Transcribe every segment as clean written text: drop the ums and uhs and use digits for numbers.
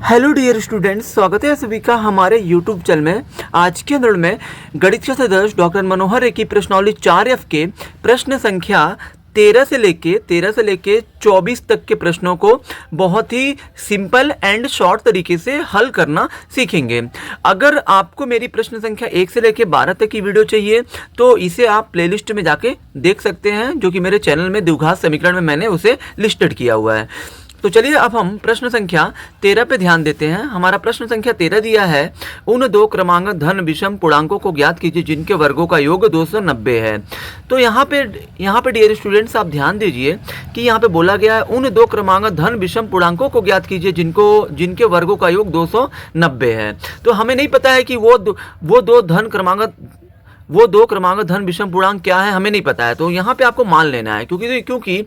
Hello dear students, स्वागत है सभी का हमारे यूट्यूब चैनल में। आज के अंदर में गणित के सदस्य डॉक्टर मनोहर की प्रश्नावली 4F के प्रश्न संख्या 13 से लेके 24 तक के प्रश्नों को बहुत ही सिंपल एंड शॉर्ट तरीके से हल करना सीखेंगे। अगर आपको मेरी प्रश्न संख्या 1 से लेके 12 तक की वीडियो चाहिए तो इसे आप प्लेलिस्ट में जाके देख सकते हैं, जो कि मेरे चैनल में द्विघात समीकरण में मैंने उसे लिस्टेड किया हुआ है। तो चलिए अब हम प्रश्न संख्या 13 पे ध्यान देते हैं। हमारा प्रश्न संख्या 13 दिया है, उन दो क्रमांक धन विषम पूर्णांकों को ज्ञात कीजिए जिनके वर्गों का योग 290 है। तो यहाँ पे डियर स्टूडेंट्स आप ध्यान दीजिए कि यहाँ पे बोला गया है उन दो क्रमांक धन विषम पूर्णांकों को ज्ञात कीजिए जिनके वर्गों का योग 290 है। तो हमें नहीं पता है कि वो दो क्रमांक धन विषम पूर्णांक क्या है, हमें नहीं पता है। तो यहाँ पे आपको मान लेना है, क्योंकि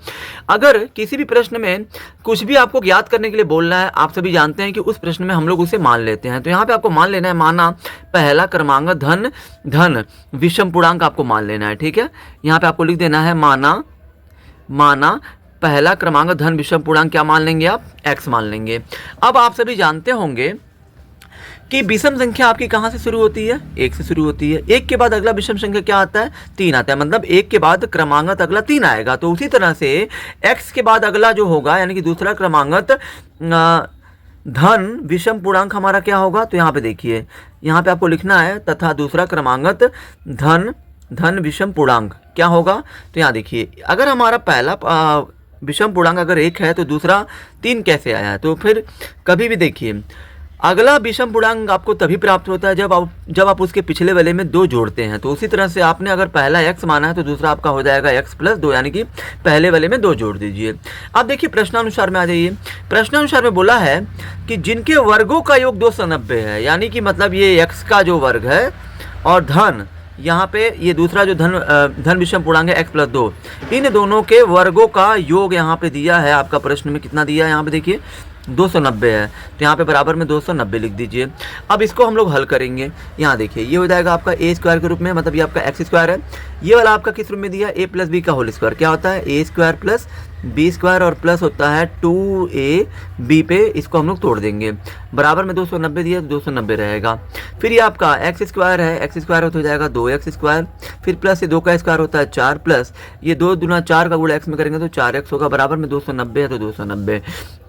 अगर किसी भी प्रश्न में कुछ भी आपको ज्ञात करने के लिए बोलना है, आप सभी जानते हैं कि उस प्रश्न में हम लोग उसे मान लेते हैं। तो यहाँ पे आपको मान लेना है, माना पहला क्रमांक धन विषम पूर्णांक आपको मान लेना है। ठीक है, यहाँ पे आपको लिख देना है माना पहला क्रमांक धन विषम पूर्णांक क्या मान लेंगे आप, x मान लेंगे। अब आप सभी जानते होंगे कि विषम संख्या आपकी कहाँ से शुरू होती है, 1 से शुरू होती है। 1 के बाद अगला विषम संख्या क्या आता है, 3 आता है, मतलब 1 के बाद क्रमांक अगला 3 आएगा। तो उसी तरह से x के बाद अगला जो होगा यानी कि दूसरा क्रमांक धन विषम पूर्णांक हमारा क्या होगा। तो यहाँ पे देखिए, यहाँ पे आपको लिखना है तथा दूसरा क्रमांक धन विषम पूर्णांक क्या होगा। तो यहाँ देखिए, अगर हमारा पहला विषम पूर्णांक अगर 1 है तो दूसरा 3 कैसे आया है। तो फिर कभी भी देखिए, अगला विषम पूर्णांक आपको तभी प्राप्त होता है जब आप उसके पिछले वाले में 2 जोड़ते हैं। तो उसी तरह से आपने अगर पहला x माना है तो दूसरा आपका हो जाएगा x + 2, यानी कि पहले वाले में 2 जोड़ दीजिए। अब देखिए प्रश्नानुसार में आ जाइए। प्रश्नानुसार में बोला है कि जिनके वर्गों का योग 290 है, यानी कि मतलब ये x का जो वर्ग है और धन यहाँ पे ये दूसरा जो धन विषम पूर्णांक है x + 2, इन दोनों के वर्गों का योग यहाँ पे दिया है। आपका प्रश्न में कितना दिया है, यहाँ पे देखिए 290 है। तो यहाँ पे बराबर में 290 लिख दीजिए। अब इसको हम लोग हल करेंगे। यहाँ देखिए, ये हो जाएगा आपका a² के रूप में, मतलब ये आपका x² है। ये वाला आपका किस रूप में दिया, a + b का होल स्क्वायर क्या होता है, a² + b² और प्लस होता है 2ab पे इसको हम लोग तोड़ देंगे। बराबर में 290 दिया तो 290 रहेगा। फिर ये आपका x² है, x² हो जाएगा 2x², फिर प्लस ये 2 का स्क्वायर होता है 4, प्लस ये 2 दूना 4 का गुणा x में करेंगे तो 4x होगा। बराबर में 290 है तो 290।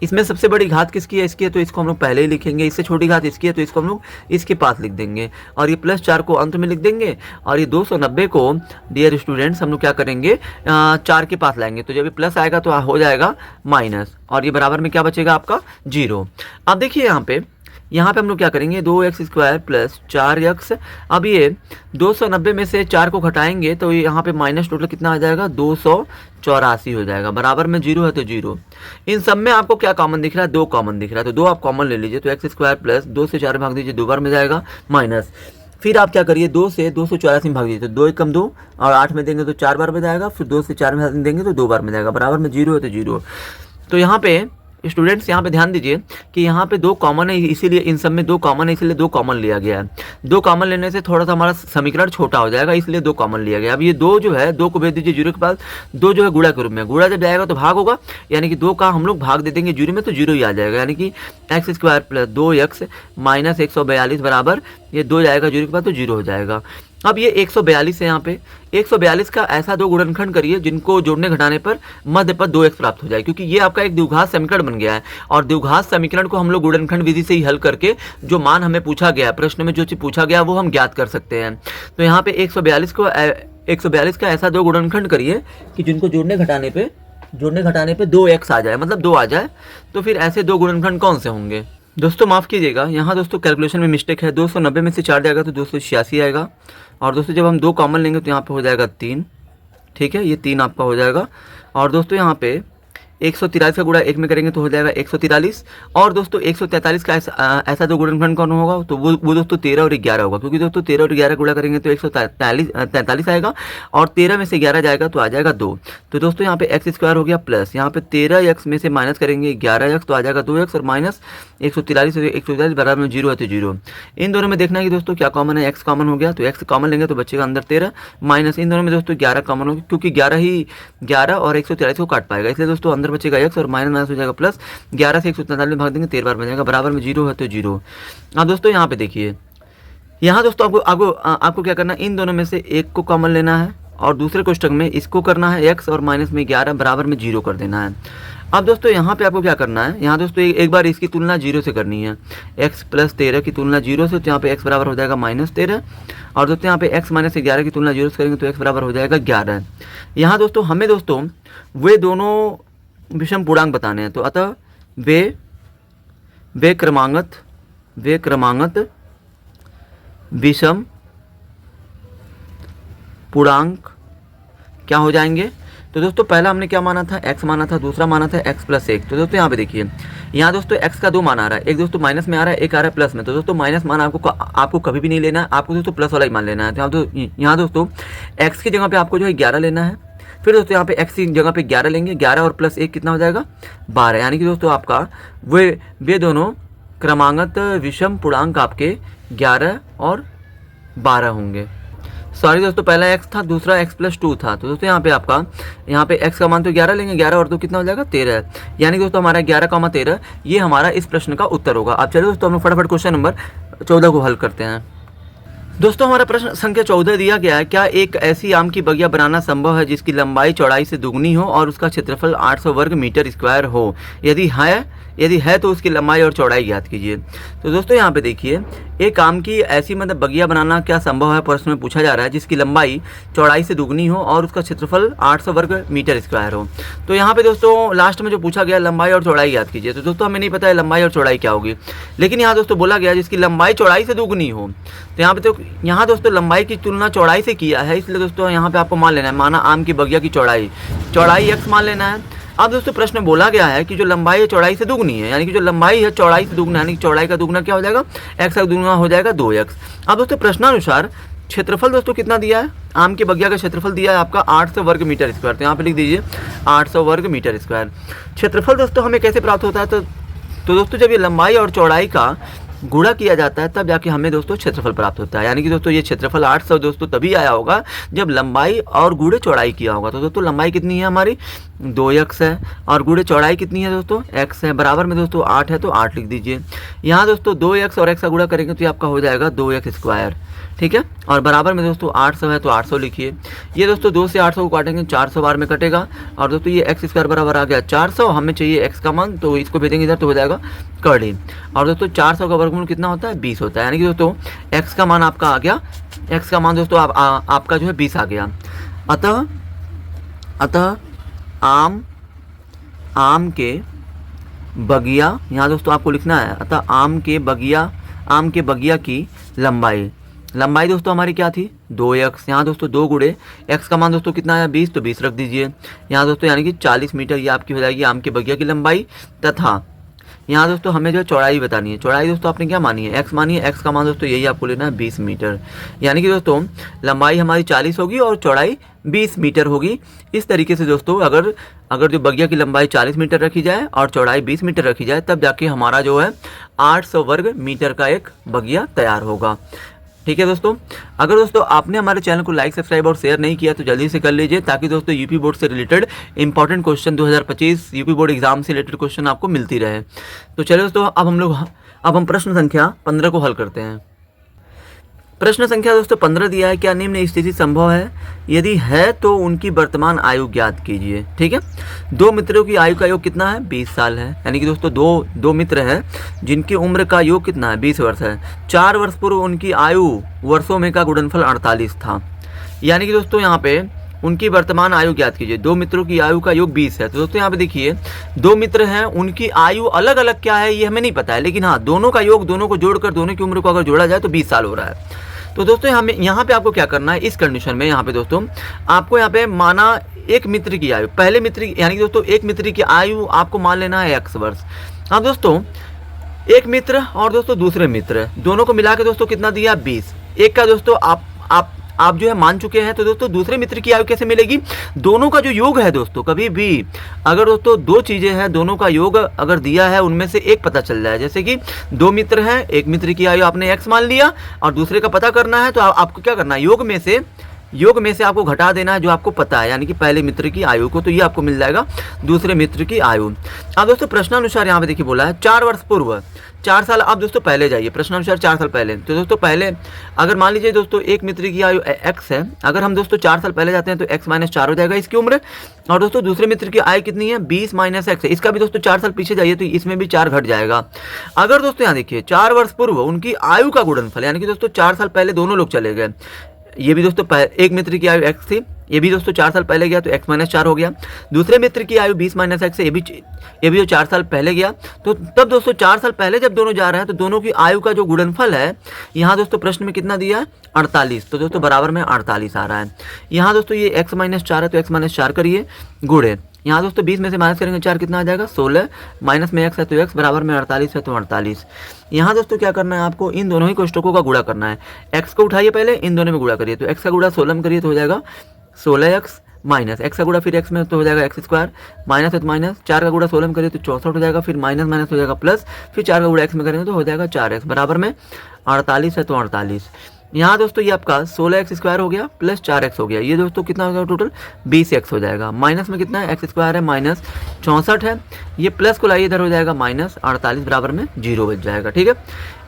इसमें सबसे बड़ी घात किसकी है, इसकी है, तो इसको हम लोग पहले ही लिखेंगे। इससे छोटी घात इसकी है तो इसको हम लोग इसके पास लिख देंगे, और ये +4 को अंत में लिख देंगे, और ये 290 को डियर स्टूडेंट्स हम लोग क्या करेंगे, 4 के पास लाएंगे। तो जब ये प्लस आएगा तो हो जाएगा माइनस, और ये बराबर में क्या बचेगा आपका 0। अब देखिए यहाँ पे हम लोग क्या करेंगे, 2x² + 4x। अब ये 290 में से 4 को घटाएंगे तो यहाँ पे माइनस टोटल कितना आ जाएगा, 284 हो जाएगा। बराबर में 0 है तो 0। इन सब में आपको क्या कॉमन दिख रहा है, 2 कॉमन दिख रहा है, तो 2 आप कॉमन ले लीजिए। तो x² + 2 से 4 भाग दीजिए, 2 बार में जाएगा माइनस। फिर आप क्या करिए, 2 से 284 में भाग दीजिए, तो 2 × 2 और 8 में देंगे तो 4 बार में जाएगा। फिर 2 से 4 में देंगे तो 2 बार में जाएगा। बराबर में 0 है तो 0। तो यहाँ पे स्टूडेंट्स यहाँ पे ध्यान दीजिए कि यहाँ पे 2 कॉमन है, इसीलिए इन सब में 2 कॉमन है, इसलिए 2 कॉमन लिया गया है। 2 कॉमन लेने से थोड़ा सा हमारा समीकरण छोटा हो जाएगा, इसलिए 2 कॉमन लिया गया। अब ये 2 जो है, 2 को भेज दीजिए 0 के पास। 2 जो है गुणा के रूप में, गुणा जब जाएगा तो भाग होगा, यानी कि 2 का हम लोग भाग दे देंगे 0 में तो 0 ही आ जाएगा, यानी कि x² + 2x - 142 बराबर ये 2 जाएगा 0 के पास तो 0 हो जाएगा। अब ये 142 है, यहाँ पे 142 का ऐसा 2 गुणनखंड करिए जिनको जोड़ने घटाने पर मध्य पद 2x प्राप्त हो जाए, क्योंकि ये आपका एक द्विघात समीकरण बन गया है। और द्विघात समीकरण को हम लोग गुणनखंड विधि से ही हल करके जो मान हमें पूछा गया है, प्रश्न में जो चीज पूछा गया वो हम ज्ञात कर सकते हैं। तो यहाँ पे 142 का ऐसा 2 गुणनखंड करिए कि जिनको जोड़ने घटाने पे 2x आ जाए, मतलब 2 आ जाए। तो फिर ऐसे 2 गुणनखंड कौन से होंगे दोस्तों, माफ़ कीजिएगा, यहाँ दोस्तों कैलकुलेशन में मिस्टेक है। 290 में से 4 जाएगा तो 286 आएगा, और दोस्तों जब हम 2 कॉमन लेंगे तो यहाँ पे हो जाएगा 3। ठीक है, ये 3 आपका हो जाएगा। और दोस्तों यहाँ पे 143 का गुणा 1 में करेंगे तो हो जाएगा 143। और दोस्तों 143 का ऐसा 2 गुणनखंड कौन होगा, तो वो दोस्तों 13 और 11 होगा, क्योंकि दोस्तों 13 और 11 गुणा करेंगे तो 143 आएगा, और 13 में से 11 जाएगा तो आ जाएगा 2। तो दोस्तों यहाँ पे x² हो गया, प्लस यहाँ पे 13x में से माइनस करेंगे 11x तो आ जाएगा 2x, और माइनस 143 बराबर में 0 है तो 0। इन दोनों में देखना है कि दोस्तों क्या कॉमन है, x कॉमन हो गया तो x कॉमन लेंगे तो बचेगा अंदर 13, माइनस इन दोनों में दोस्तों 11 कॉमन होगा, क्योंकि 11 और 143 को काट पाएगा, इसलिए दोस्तों अंदर बचेगा x और माइनस माइनस हो जाएगा प्लस। 11 से 143 में भाग देंगे 13 बार बन जाएगा, बराबर में 0 है तो 0। अब दोस्तों यहाँ पे देखिए, यहाँ दोस्तों आपको क्या करना है, इन दोनों में से एक को कॉमन लेना है और दूसरे कोष्टक में इसको करना है x और माइनस में 11 बराबर में 0 कर देना है। अब दोस्तों यहाँ पे आपको क्या करना है, यहाँ दोस्तों एक बार इसकी तुलना 0 से करनी है, x प्लस 13 की तुलना 0 से, तो यहाँ पे x बराबर हो जाएगा -13। और दोस्तों यहाँ पे x माइनस 11 की तुलना 0 से करेंगे तो x बराबर हो जाएगा 11। यहाँ दोस्तों हमें दोस्तों वे दोनों विषम पूर्णांक बताने हैं, तो अतः वे क्रमांगत विषम पूर्णांक क्या हो जाएंगे। तो दोस्तों पहला हमने क्या माना था, x माना था, दूसरा माना था x प्लस 1। तो दोस्तों यहाँ पे देखिए, यहाँ दोस्तों x का 2 मान आ रहा है, एक दोस्तों माइनस में आ रहा है, एक आ रहा है प्लस में। तो दोस्तों माइनस मान आपको कभी भी नहीं लेना है, आपको दोस्तों प्लस वाला ही मान लेना है। तो यहाँ दोस्तों x की जगह पे आपको जो है 11 लेना है, फिर दोस्तों यहाँ पे x की जगह पे 11 लेंगे, 11 और प्लस 1 कितना हो जाएगा 12। यानी कि दोस्तों आपका वे दोनों क्रमांगत विषम पूर्णांक आपके 11 और 12 होंगे। सॉरी दोस्तों, पहला x था, दूसरा x प्लस 2 था। तो दोस्तों यहाँ पे x का मान तो 11 लेंगे, 11 और 2 कितना हो जाएगा 13। यानी दोस्तों हमारा 11,13 ये हमारा इस प्रश्न का उत्तर होगा। अब चलिए दोस्तों हम लोग फटाफट क्वेश्चन नंबर 14 को हल करते हैं। दोस्तों हमारा प्रश्न संख्या 14 दिया गया है, क्या एक ऐसी आम की बगिया बनाना संभव है जिसकी लंबाई चौड़ाई से दुगनी हो और उसका क्षेत्रफल 800 वर्ग मीटर स्क्वायर हो? यदि है तो उसकी लंबाई और चौड़ाई ज्ञात कीजिए। तो दोस्तों यहाँ पे देखिए, एक आम की ऐसी बगिया बनाना क्या संभव है, प्रश्न में पूछा जा रहा है, जिसकी लंबाई चौड़ाई से दुगनी हो और उसका क्षेत्रफल 800 वर्ग मीटर स्क्वायर हो। तो यहाँ पे दोस्तों लास्ट में जो पूछा गया लंबाई और चौड़ाई याद कीजिए। तो दोस्तों हमें नहीं पता है लंबाई और चौड़ाई क्या होगी, लेकिन यहाँ दोस्तों बोला गया जिसकी लंबाई चौड़ाई से दुगनी हो। तो यहाँ दोस्तों लंबाई की तुलना चौड़ाई से किया है, इसलिए दोस्तों यहाँ पे आपको मान लेना है, माना आम की बगिया की चौड़ाई x मान लेना है। अब दोस्तों प्रश्न में बोला गया है कि जो लंबाई है चौड़ाई से दुगनी है, यानी कि जो लंबाई है चौड़ाई से दुगना, यानी कि चौड़ाई का दुगना क्या हो जाएगा, x का दुगना हो जाएगा 2x। अब दोस्तों प्रश्नानुसार क्षेत्रफल दोस्तों कितना दिया है, आम की बगिया का क्षेत्रफल दिया है आपका 800 वर्ग मीटर स्क्वायर। तो यहाँ पे लिख दीजिए 800 वर्ग मीटर स्क्वायर। क्षेत्रफल दोस्तों हमें कैसे प्राप्त होता है, तो दोस्तों जब ये लंबाई और चौड़ाई का गुणा किया जाता है तब जाके हमें दोस्तों क्षेत्रफल प्राप्त होता है। यानी कि दोस्तों ये क्षेत्रफल 800 दोस्तों तभी आया होगा जब लंबाई और गुणे चौड़ाई किया होगा। तो दोस्तों लंबाई कितनी है हमारी 2x है और गुणे चौड़ाई कितनी है दोस्तों x है, बराबर में दोस्तों 8 है तो 8 लिख दीजिए। यहाँ दोस्तों 2x और x का गुणा करेंगे तो आपका हो जाएगा 2x स्क्वायर, ठीक है, और बराबर में दोस्तों 800 है तो 800 लिखिए। ये दोस्तों 2 से 800 को काटेंगे 400 बार में कटेगा और दोस्तों ये x स्क्वायर बराबर आ गया 400। हमें चाहिए x का मान, तो इसको भेजेंगे इधर तो हो जाएगा कर्ली। और दोस्तों 400 का वर्गमूल कितना होता है 20 होता है। यानी कि दोस्तों x का मान आपका आ गया, x का मान दोस्तों आपका जो है 20 आ गया। अतः आम के बगिया, यहाँ दोस्तों आपको लिखना है, अतः आम के बगिया की लंबाई दोस्तों हमारी क्या थी 2x। यहाँ दोस्तों 2 गुणे x का मान दोस्तों कितना है 20, तो 20 रख दीजिए यहाँ दोस्तों, यानी कि 40 मीटर ये आपकी हो जाएगी आम के बगिया की लंबाई। तथा यहाँ दोस्तों हमें जो चौड़ाई बतानी है, चौड़ाई दोस्तों आपने क्या मानी है x मानी है, x का मान दोस्तों यही आपको लेना है 20 मीटर। यानी कि दोस्तों लंबाई हमारी 40 होगी और चौड़ाई 20 मीटर होगी। इस तरीके से दोस्तों अगर जो बगिया की लंबाई 40 मीटर रखी जाए और चौड़ाई 20 मीटर रखी जाए तब जाके हमारा जो है 800 वर्ग मीटर का एक बगिया तैयार होगा। ठीक है दोस्तों, अगर दोस्तों आपने हमारे चैनल को लाइक सब्सक्राइब और शेयर नहीं किया तो जल्दी से कर लीजिए, ताकि दोस्तों यूपी बोर्ड से related important question 2025 UP board exam से रिलेटेड क्वेश्चन आपको मिलती रहे। तो चलिए दोस्तों अब हम प्रश्न संख्या 15 को हल करते हैं। प्रश्न संख्या दोस्तों 15 दिया है, क्या निम्न स्थिति संभव है, यदि है तो उनकी वर्तमान आयु ज्ञात कीजिए। ठीक है, 2 मित्रों की आयु का योग कितना है 20 साल है। यानी कि दोस्तों दो मित्र हैं जिनकी उम्र का योग कितना है 20 वर्ष है। 4 वर्ष पूर्व उनकी आयु वर्षों में का गुणनफल 48 था। यानी कि दोस्तों यहाँ पे उनकी वर्तमान आयु ज्ञात कीजिए। 2 मित्रों की आयु का योग 20 है। तो दोस्तों यहाँ पे देखिए 2 मित्र हैं, उनकी आयु अलग अलग क्या है ये हमें नहीं पता है, लेकिन हाँ दोनों का योग, दोनों को जोड़कर दोनों की उम्र को अगर जोड़ा जाए तो 20 साल हो रहा है। तो दोस्तों हमें यहाँ पे आपको क्या करना है, इस कंडीशन में यहाँ पे दोस्तों आपको यहाँ पे माना एक मित्र की आयु, पहले मित्र यानी कि दोस्तों एक मित्र की आयु आपको मान लेना है x वर्ष। अब दोस्तों एक मित्र और दोस्तों दूसरे मित्र दोनों को मिला के दोस्तों कितना दिया 20। एक का दोस्तों आप जो है मान चुके हैं, तो दोस्तों दूसरे मित्र की आयु कैसे मिलेगी, दोनों का जो योग है दोस्तों, कभी भी अगर दोस्तों 2 चीज़ें हैं दोनों का योग अगर दिया है उनमें से एक पता चल जाए, जैसे कि 2 मित्र हैं, एक मित्र की आयु आपने x मान लिया और दूसरे का पता करना है, तो आपको क्या करना है, योग में से योग में से आपको घटा देना है जो आपको पता है, यानी कि पहले मित्र की आयु को, तो ये आपको मिल जाएगा दूसरे मित्र की आयु। अब दोस्तों प्रश्नानुसार यहाँ पे देखिए बोला है 4 वर्ष पूर्व, 4 साल अब दोस्तों पहले जाइए, प्रश्नानुसार 4 साल पहले। तो दोस्तों पहले अगर मान लीजिए दोस्तों एक मित्र की आयु x है, अगर हम दोस्तों 4 साल पहले जाते हैं तो x - 4 हो जाएगा इसकी उम्र। और दोस्तों दूसरे मित्र की आयु कितनी है 20 - x है, इसका भी दोस्तों 4 साल पीछे जाइए तो इसमें भी 4 घट जाएगा। अगर दोस्तों यहाँ देखिए 4 वर्ष पूर्व उनकी आयु का गुणनफल, यानी कि दोस्तों 4 साल पहले दोनों लोग चले गए, ये भी दोस्तों एक मित्र की आयु x थी, ये भी दोस्तों 4 साल पहले गया तो x - 4 हो गया। दूसरे मित्र की आयु 20 - x है, ये भी जो 4 साल पहले गया, तो तब दोस्तों 4 साल पहले जब दोनों जा रहे हैं तो दोनों की आयु का जो गुणनफल है, यहाँ दोस्तों प्रश्न में कितना दिया है 48, तो दोस्तों बराबर में 48 आ रहा है। यहाँ दोस्तों ये x - 4 है तो x - 4 करिए गुणे, यहाँ दोस्तों 20 में से माइनस करेंगे 4 कितना आ जाएगा 16, माइनस में x है तो x बराबर में 48 है तो 48। यहाँ दोस्तों क्या करना है आपको, इन दोनों ही कोष्टकों का गुणा करना है, x को उठाइए पहले, इन दोनों में गुणा करिए, तो x का गुणा 16 में करिए तो हो जाएगा 16x, माइनस x का गुणा फिर x में तो हो जाएगा x², माइनस है तो माइनस, 4 का गुणा 16 में करिए तो 64 हो जाएगा, फिर माइनस माइनस हो जाएगा प्लस, फिर 4 का गुणा x में करेंगे तो हो जाएगा 4x बराबर में 48 है तो 48। यहाँ दोस्तों ये आपका 16x² हो गया प्लस 4x हो गया, ये दोस्तों कितना हो गया टोटल 20x हो जाएगा। माइनस में कितना है x² है माइनस 64 है, ये प्लस को लाइए इधर हो जाएगा माइनस 48 बराबर में 0 बच जाएगा। ठीक है,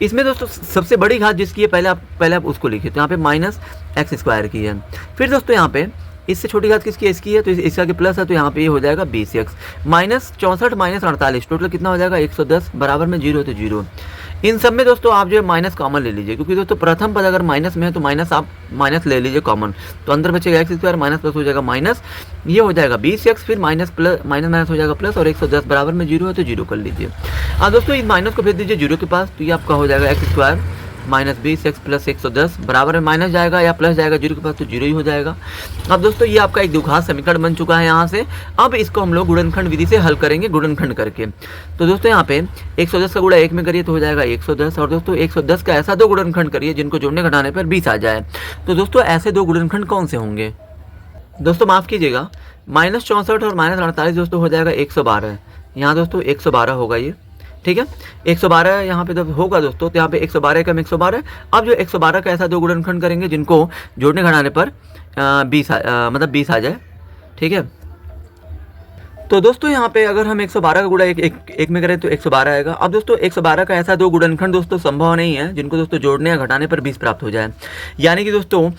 इसमें दोस्तों सबसे बड़ी घात जिसकी है पहले आप उसको लिखिए, तो यहाँ पे माइनस x² की है। फिर दोस्तों यहाँ पे इससे छोटी घात किसकी है, इसकी है, तो इसका के प्लस है तो यहाँ पे ये हो जाएगा 20x, माइनस 64 माइनस 48 टोटल कितना हो जाएगा 110 बराबर में 0 तो 0। इन सब में दोस्तों आप जो है माइनस कॉमन ले लीजिए, क्योंकि दोस्तों प्रथम पद अगर माइनस में है तो माइनस आप माइनस ले लीजिए कॉमन, तो अंदर बचेगा x² माइनस प्लस हो जाएगा माइनस, ये हो जाएगा 20x, फिर माइनस प्लस माइनस माइनस हो जाएगा प्लस, और 110 बराबर में 0 है तो 0 कर लीजिए। अब दोस्तों इस माइनस को भेज दीजिए 0 के पास, तो ये आपका हो जाएगा x² माइनस 20x प्लस 110 बराबर में माइनस जाएगा या प्लस जाएगा 0 के पास तो 0 ही हो जाएगा। अब दोस्तों ये आपका एक द्विघात समीकरण बन चुका है यहाँ से। अब इसको हम लोग गुणनखंड विधि से हल करेंगे, गुणनखंड करके। तो दोस्तों यहाँ पे 110 का गुणा 1 में करिए तो हो जाएगा 110, और दोस्तों 110 का ऐसा 2 गुणनखंड करिए जिनको जोड़ने घटाने पर 20 आ जाए। तो दोस्तों ऐसे 2 गुणनखंड कौन से होंगे दोस्तों, माफ़ कीजिएगा, माइनस 64 और माइनस 48 दोस्तों हो जाएगा 112, यहाँ दोस्तों 112 होगा ये। ठीक है, 112 यहाँ पे जब होगा दोस्तों तो यहाँ पे 112 कम 112। अब जो 112 का ऐसा 2 गुणनखंड करेंगे जिनको जोड़ने घटाने पर 20 आ जाए। ठीक है, तो दोस्तों यहाँ पे अगर हम 112 का गुणा एक में करें तो 112 आएगा। अब दोस्तों 112 का ऐसा 2 गुणनखंड दोस्तों संभव नहीं है जिनको दोस्तों जोड़ने या घटाने पर 20 प्राप्त हो जाए, यानी कि दोस्तों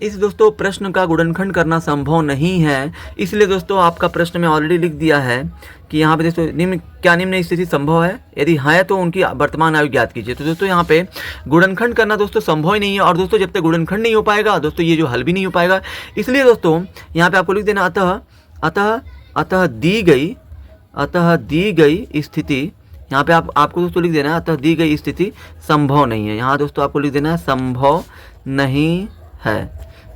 इस दोस्तों प्रश्न का गुणनखंड करना संभव नहीं है। इसलिए दोस्तों आपका प्रश्न में ऑलरेडी लिख दिया है कि यहाँ पे दोस्तों निम्न स्थिति संभव है, यदि है तो उनकी वर्तमान आयु ज्ञात कीजिए। तो दोस्तों यहाँ पे गुणनखंड करना दोस्तों संभव ही नहीं है, और दोस्तों जब तक गुणनखंड नहीं हो पाएगा दोस्तों ये जो हल भी नहीं हो पाएगा। इसलिए दोस्तों यहाँ पे आपको लिख देना अतः दी गई स्थिति, यहाँ पे आपको दोस्तों लिख देना है अतः दी गई स्थिति संभव नहीं है। यहाँ दोस्तों आपको लिख देना है संभव नहीं है,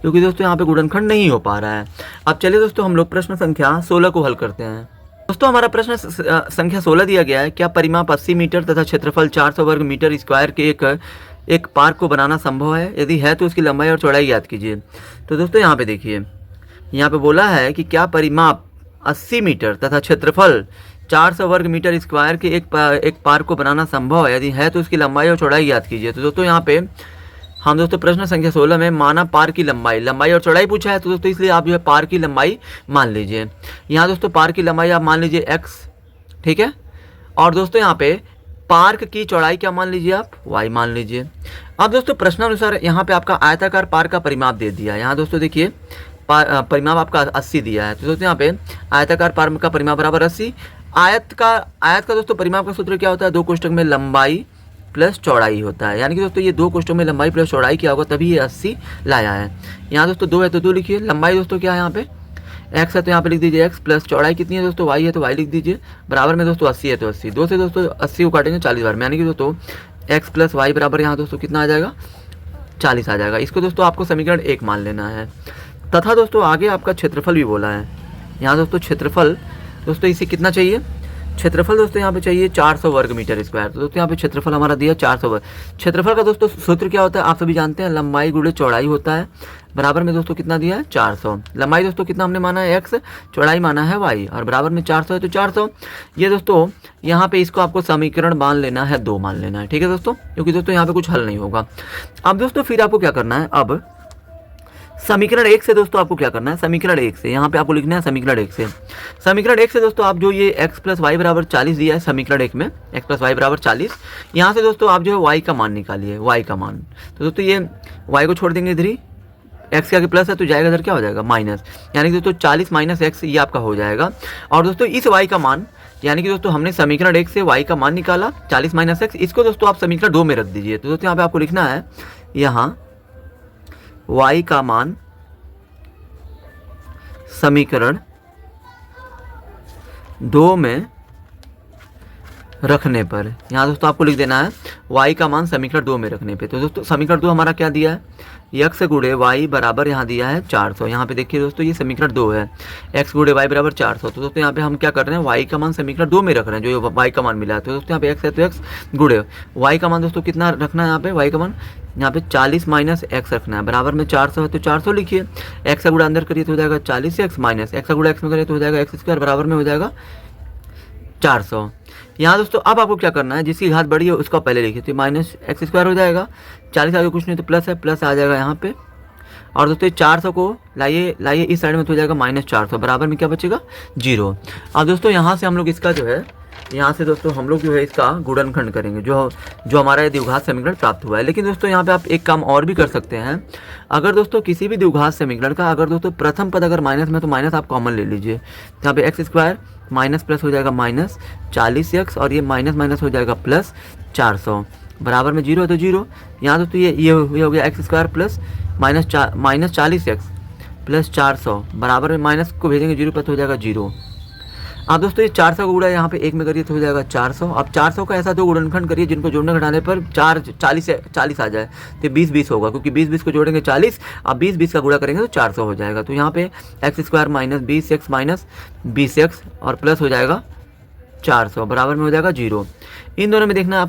क्योंकि दोस्तों यहाँ पे गुणनखंड नहीं हो पा रहा है। अब चलिए दोस्तों हम लोग प्रश्न संख्या 16 को हल करते हैं। दोस्तों हमारा प्रश्न संख्या 16 दिया गया है, क्या परिमाप 80 मीटर तथा क्षेत्रफल 400 वर्ग मीटर स्क्वायर के एक पार्क को बनाना संभव है? यदि है तो उसकी लंबाई और चौड़ाई याद कीजिए। तो दोस्तों यहाँ पे देखिए, यहाँ पे बोला है कि क्या परिमाप 80 मीटर तथा क्षेत्रफल 400 वर्ग मीटर स्क्वायर के एक पार्क को बनाना संभव है? यदि है तो उसकी लंबाई और चौड़ाई याद कीजिए। तो दोस्तों यहाँ पे हम दोस्तों प्रश्न संख्या 16 में माना पार की लंबाई और चौड़ाई पूछा है, तो दोस्तों इसलिए आप जो है पार की लंबाई मान लीजिए। यहाँ दोस्तों पार की लंबाई आप मान लीजिए x, ठीक है, और दोस्तों यहाँ पे पार्क की चौड़ाई क्या मान लीजिए आप y मान लीजिए। अब दोस्तों प्रश्नानुसार यहाँ पे आपका आयताकार पार्क का परिमाप दे दिया है। यहाँ दोस्तों देखिए परिमाप आपका 80 दिया है, तो दोस्तों यहाँ पे आयताकार पार्क का परिमाप बराबर 80। आयत का दोस्तों परिमाप का सूत्र क्या होता है, 2 कोष्ठक में लंबाई प्लस चौड़ाई होता है, यानी कि दोस्तों ये 2 कोष्ठक में लंबाई प्लस चौड़ाई क्या होगा तभी ये 80 लाया है। यहाँ दोस्तों 2 है तो 2 लिखिए, लंबाई दोस्तों क्या है यहाँ पे x है तो यहाँ पे लिख दीजिए x, प्लस चौड़ाई कितनी है दोस्तों y है तो y लिख दीजिए, बराबर में दोस्तों 80 है तो 80, 2 से दोस्तों 80 को काटेंगे 40 बार में, यानी कि दोस्तों x प्लस y बराबर यहाँ दोस्तों कितना आ जाएगा 40 आ जाएगा। इसको दोस्तों आपको समीकरण 1 मान लेना है। तथा दोस्तों आगे आपका क्षेत्रफल भी बोला है। यहाँ दोस्तों क्षेत्रफल दोस्तों इसे कितना चाहिए, क्षेत्रफल दोस्तों यहाँ पे चाहिए 400 वर्ग मीटर स्क्वायर। तो दोस्तों यहाँ पे क्षेत्रफल हमारा दिया 400 वर्ग। क्षेत्रफल का दोस्तों सूत्र क्या होता है आप सभी जानते हैं, लंबाई गुणे चौड़ाई होता है, बराबर में दोस्तों कितना दिया है 400। लंबाई दोस्तों कितना हमने माना है x, चौड़ाई माना है y, और बराबर में 400 है तो 400। ये दोस्तों यहाँ पे इसको आपको समीकरण मान लेना है 2 मान लेना है, ठीक है दोस्तों, क्योंकि दोस्तों यहाँ पे कुछ हल नहीं होगा। अब दोस्तों फिर आपको क्या करना है, अब समीकरण 1 से दोस्तों आपको क्या करना है, समीकरण 1 से यहाँ पे आपको लिखना है समीकरण 1 से। समीकरण 1 से दोस्तों आप जो ये x प्लस वाई बराबर 40 दिया है समीकरण 1 में, x प्लस वाई बराबर 40, यहाँ से दोस्तों आप जो है y का मान निकालिए, y का मान। तो दोस्तों ये y को छोड़ देंगे इधर ही, x के आगे प्लस है तो जाएगा इधर क्या हो जाएगा माइनस, यानी कि दोस्तों 40 माइनस x ये आपका हो जाएगा। और दोस्तों इस y का मान, यानी कि दोस्तों हमने समीकरण 1 से y का मान निकाला 40 माइनस x, इसको दोस्तों आप समीकरण 2 में रख दीजिए। तो दोस्तों यहाँ पे आपको लिखना है यहाँ y का मान समीकरण 2 में रखने पर, यहाँ दोस्तों आपको लिख देना है y का मान समीकरण 2 में रखने पे। तो दोस्तों समीकरण 2 हमारा क्या दिया है, x गुणे y बराबर यहाँ दिया है 400। यहाँ पे देखिए दोस्तों ये समीकरण 2 है, x गुणे y बराबर 400। तो दोस्तों यहाँ पे हम क्या कर रहे हैं, y का मान समीकरण 2 में रख रहे हैं, जो y का मान मिला है। तो दोस्तों यहाँ पे x है तो x गुणे y का मान दोस्तों कितना रखना है, यहाँ पे y का मान यहाँ पे 40 माइनस x रखना है, बराबर में 400 है तो 400 लिखिए। x का गुणा अंदर करिए तो हो जाएगा 40x माइनस x का गुणा x में करिए तो हो जाएगा x स्क्वायर, बराबर में हो जाएगा 400। यहाँ दोस्तों अब आपको क्या करना है, जिसकी घात बड़ी है उसका पहले लिखिए, तो माइनस एक्स स्क्वायर हो जाएगा, 40 आगे कुछ नहीं तो प्लस है, प्लस आ जाएगा यहाँ पे। और दोस्तों 400 को लाइए इस साइड में तो हो जाएगा माइनस 400, बराबर में क्या बचेगा 0। अब दोस्तों यहाँ से हम लोग इसका जो है, यहाँ से दोस्तों हम लोग जो है इसका गुणनखंड करेंगे, जो हमारा ये द्विघात समीकरण प्राप्त हुआ है। लेकिन दोस्तों यहाँ पे आप एक काम और भी कर सकते हैं, अगर दोस्तों किसी भी द्विघात समीकरण का अगर दोस्तों प्रथम पद अगर माइनस में तो माइनस आप कॉमन ले लीजिए। यहाँ पे एक्स स्क्वायर माइनस प्लस हो जाएगा माइनस 40x और ये माइनस माइनस हो जाएगा प्लस 400, बराबर में 0 है तो 0। यहाँ दोस्तों ये हो गया x square plus minus 40x plus 400, बराबर में माइनस को भेजेंगे 0 पर तो हो जाएगा 0। अब दोस्तों ये 400 का गुणा यहाँ पे 1 में करिए तो हो जाएगा 400। अब 400 का ऐसा दो गुणनखंड करिए जिनको जोड़ने घटाने पर 40 आ जाए, तो 20 होगा, क्योंकि 20 को जोड़ेंगे 40, अब 20 का गुणा करेंगे तो 400 हो जाएगा। तो यहाँ पे x square minus 20x minus 20x और प्लस हो जाएगा 400, बराबर में हो जाएगा 0। इन दोनों में देखना है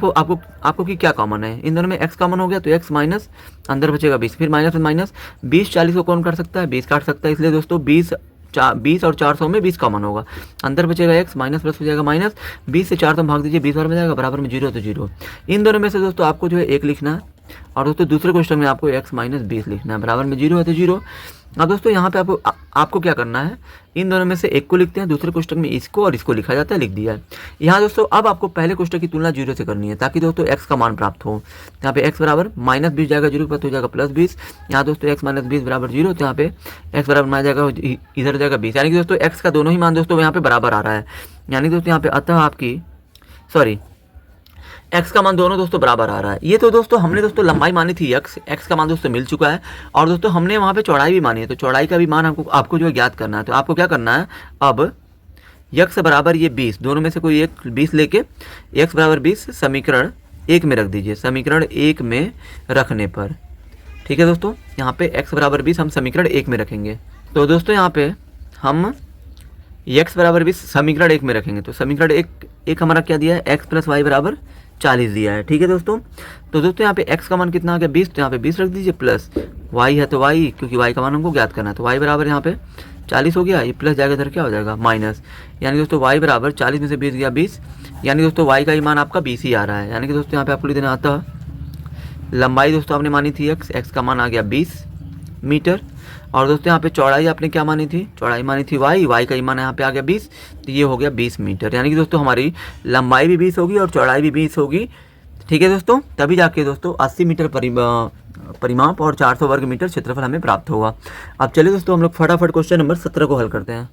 आपको कि क्या कॉमन है। इन दोनों में x कॉमन हो गया तो x माइनस अंदर बचेगा 20, फिर माइनस माइनस 20 40 को कौन काट सकता है, 20 काट सकता है, इसलिए दोस्तों 20 और 400 में 20 कॉमन होगा, अंदर बचेगा x माइनस प्लस हो जाएगा माइनस 20 से 400 भाग दीजिए 20 बार में जाएगा, बराबर में 0 तो 0। इन दोनों में से दोस्तों आपको जो है 1 लिखना है और दोस्तों दूसरे क्वेश्चन में आपको x माइनस 20 लिखना है, बराबर में 0 है तो 0। अब दोस्तों यहाँ पे आपको क्या करना है, इन दोनों में से एक को लिखते हैं, दूसरे क्वेश्चन में इसको और इसको लिखा जाता है, लिख दिया है। यहाँ दोस्तों अब आपको पहले क्वेश्चन की तुलना 0 से करनी है ताकि दोस्तों x का मान प्राप्त हो। यहाँ पे x बराबर माइनस 20 जाएगा 0 पर तो हो जाएगा प्लस 20। यहाँ दोस्तों x माइनस 20 बराबर 0, तो यहाँ पे x बराबर माना जाएगा इधर जाएगा 20, यानी कि दोस्तों x का दोनों ही मान दोस्तों यहाँ पे बराबर आ रहा है। यानी दोस्तों यहाँ पे अतः आपकी x का मान दोनों दोस्तों बराबर आ रहा है। ये तो दोस्तों हमने दोस्तों लंबाई मानी थी x का मान दोस्तों मिल चुका है, और दोस्तों हमने वहाँ पे चौड़ाई भी मानी है, तो चौड़ाई का भी मान आपको जो है ज्ञात करना है। तो आपको क्या करना है, अब x बराबर ये 20, दोनों में से कोई एक 20 लेके x बराबर 20 समीकरण 1 में रख दीजिए, समीकरण 1 में रखने पर, ठीक है दोस्तों। यहाँ पे x बराबर 20 हम समीकरण 1 में रखेंगे। तो दोस्तों यहाँ पे हम x बराबर 20 समीकरण 1 में रखेंगे, तो समीकरण एक हमारा क्या दिया है, x प्लस वाई बराबर 40 दिया है, ठीक है दोस्तों। तो दोस्तों यहाँ पे x का मान कितना आ गया 20, तो यहाँ पे 20 रख दीजिए, प्लस y है तो y, क्योंकि y का मान हमको ज्ञात करना है, तो y बराबर यहाँ पे 40 हो गया, ये प्लस जाएगा इधर क्या हो जाएगा माइनस, यानी दोस्तों y बराबर 40 में से 20 गया 20, यानी दोस्तों y का ही मान आपका 20 ही आ रहा है। यानी कि दोस्तों यहाँ पे आपको लिख देना आता है लंबाई दोस्तों आपने मानी थी x का मान आ गया 20 मीटर, और दोस्तों यहाँ पे चौड़ाई आपने क्या मानी थी, चौड़ाई मानी थी y का ही मान यहाँ पे आ गया 20, तो ये हो गया 20 मीटर। यानी कि दोस्तों हमारी लंबाई भी 20 होगी और चौड़ाई भी 20 होगी, ठीक है दोस्तों। तभी जाके दोस्तों 80 मीटर परिमाप और 400 वर्ग मीटर क्षेत्रफल हमें प्राप्त होगा। अब चलिए दोस्तों हम लोग फटाफट क्वेश्चन नंबर 17 को हल करते हैं,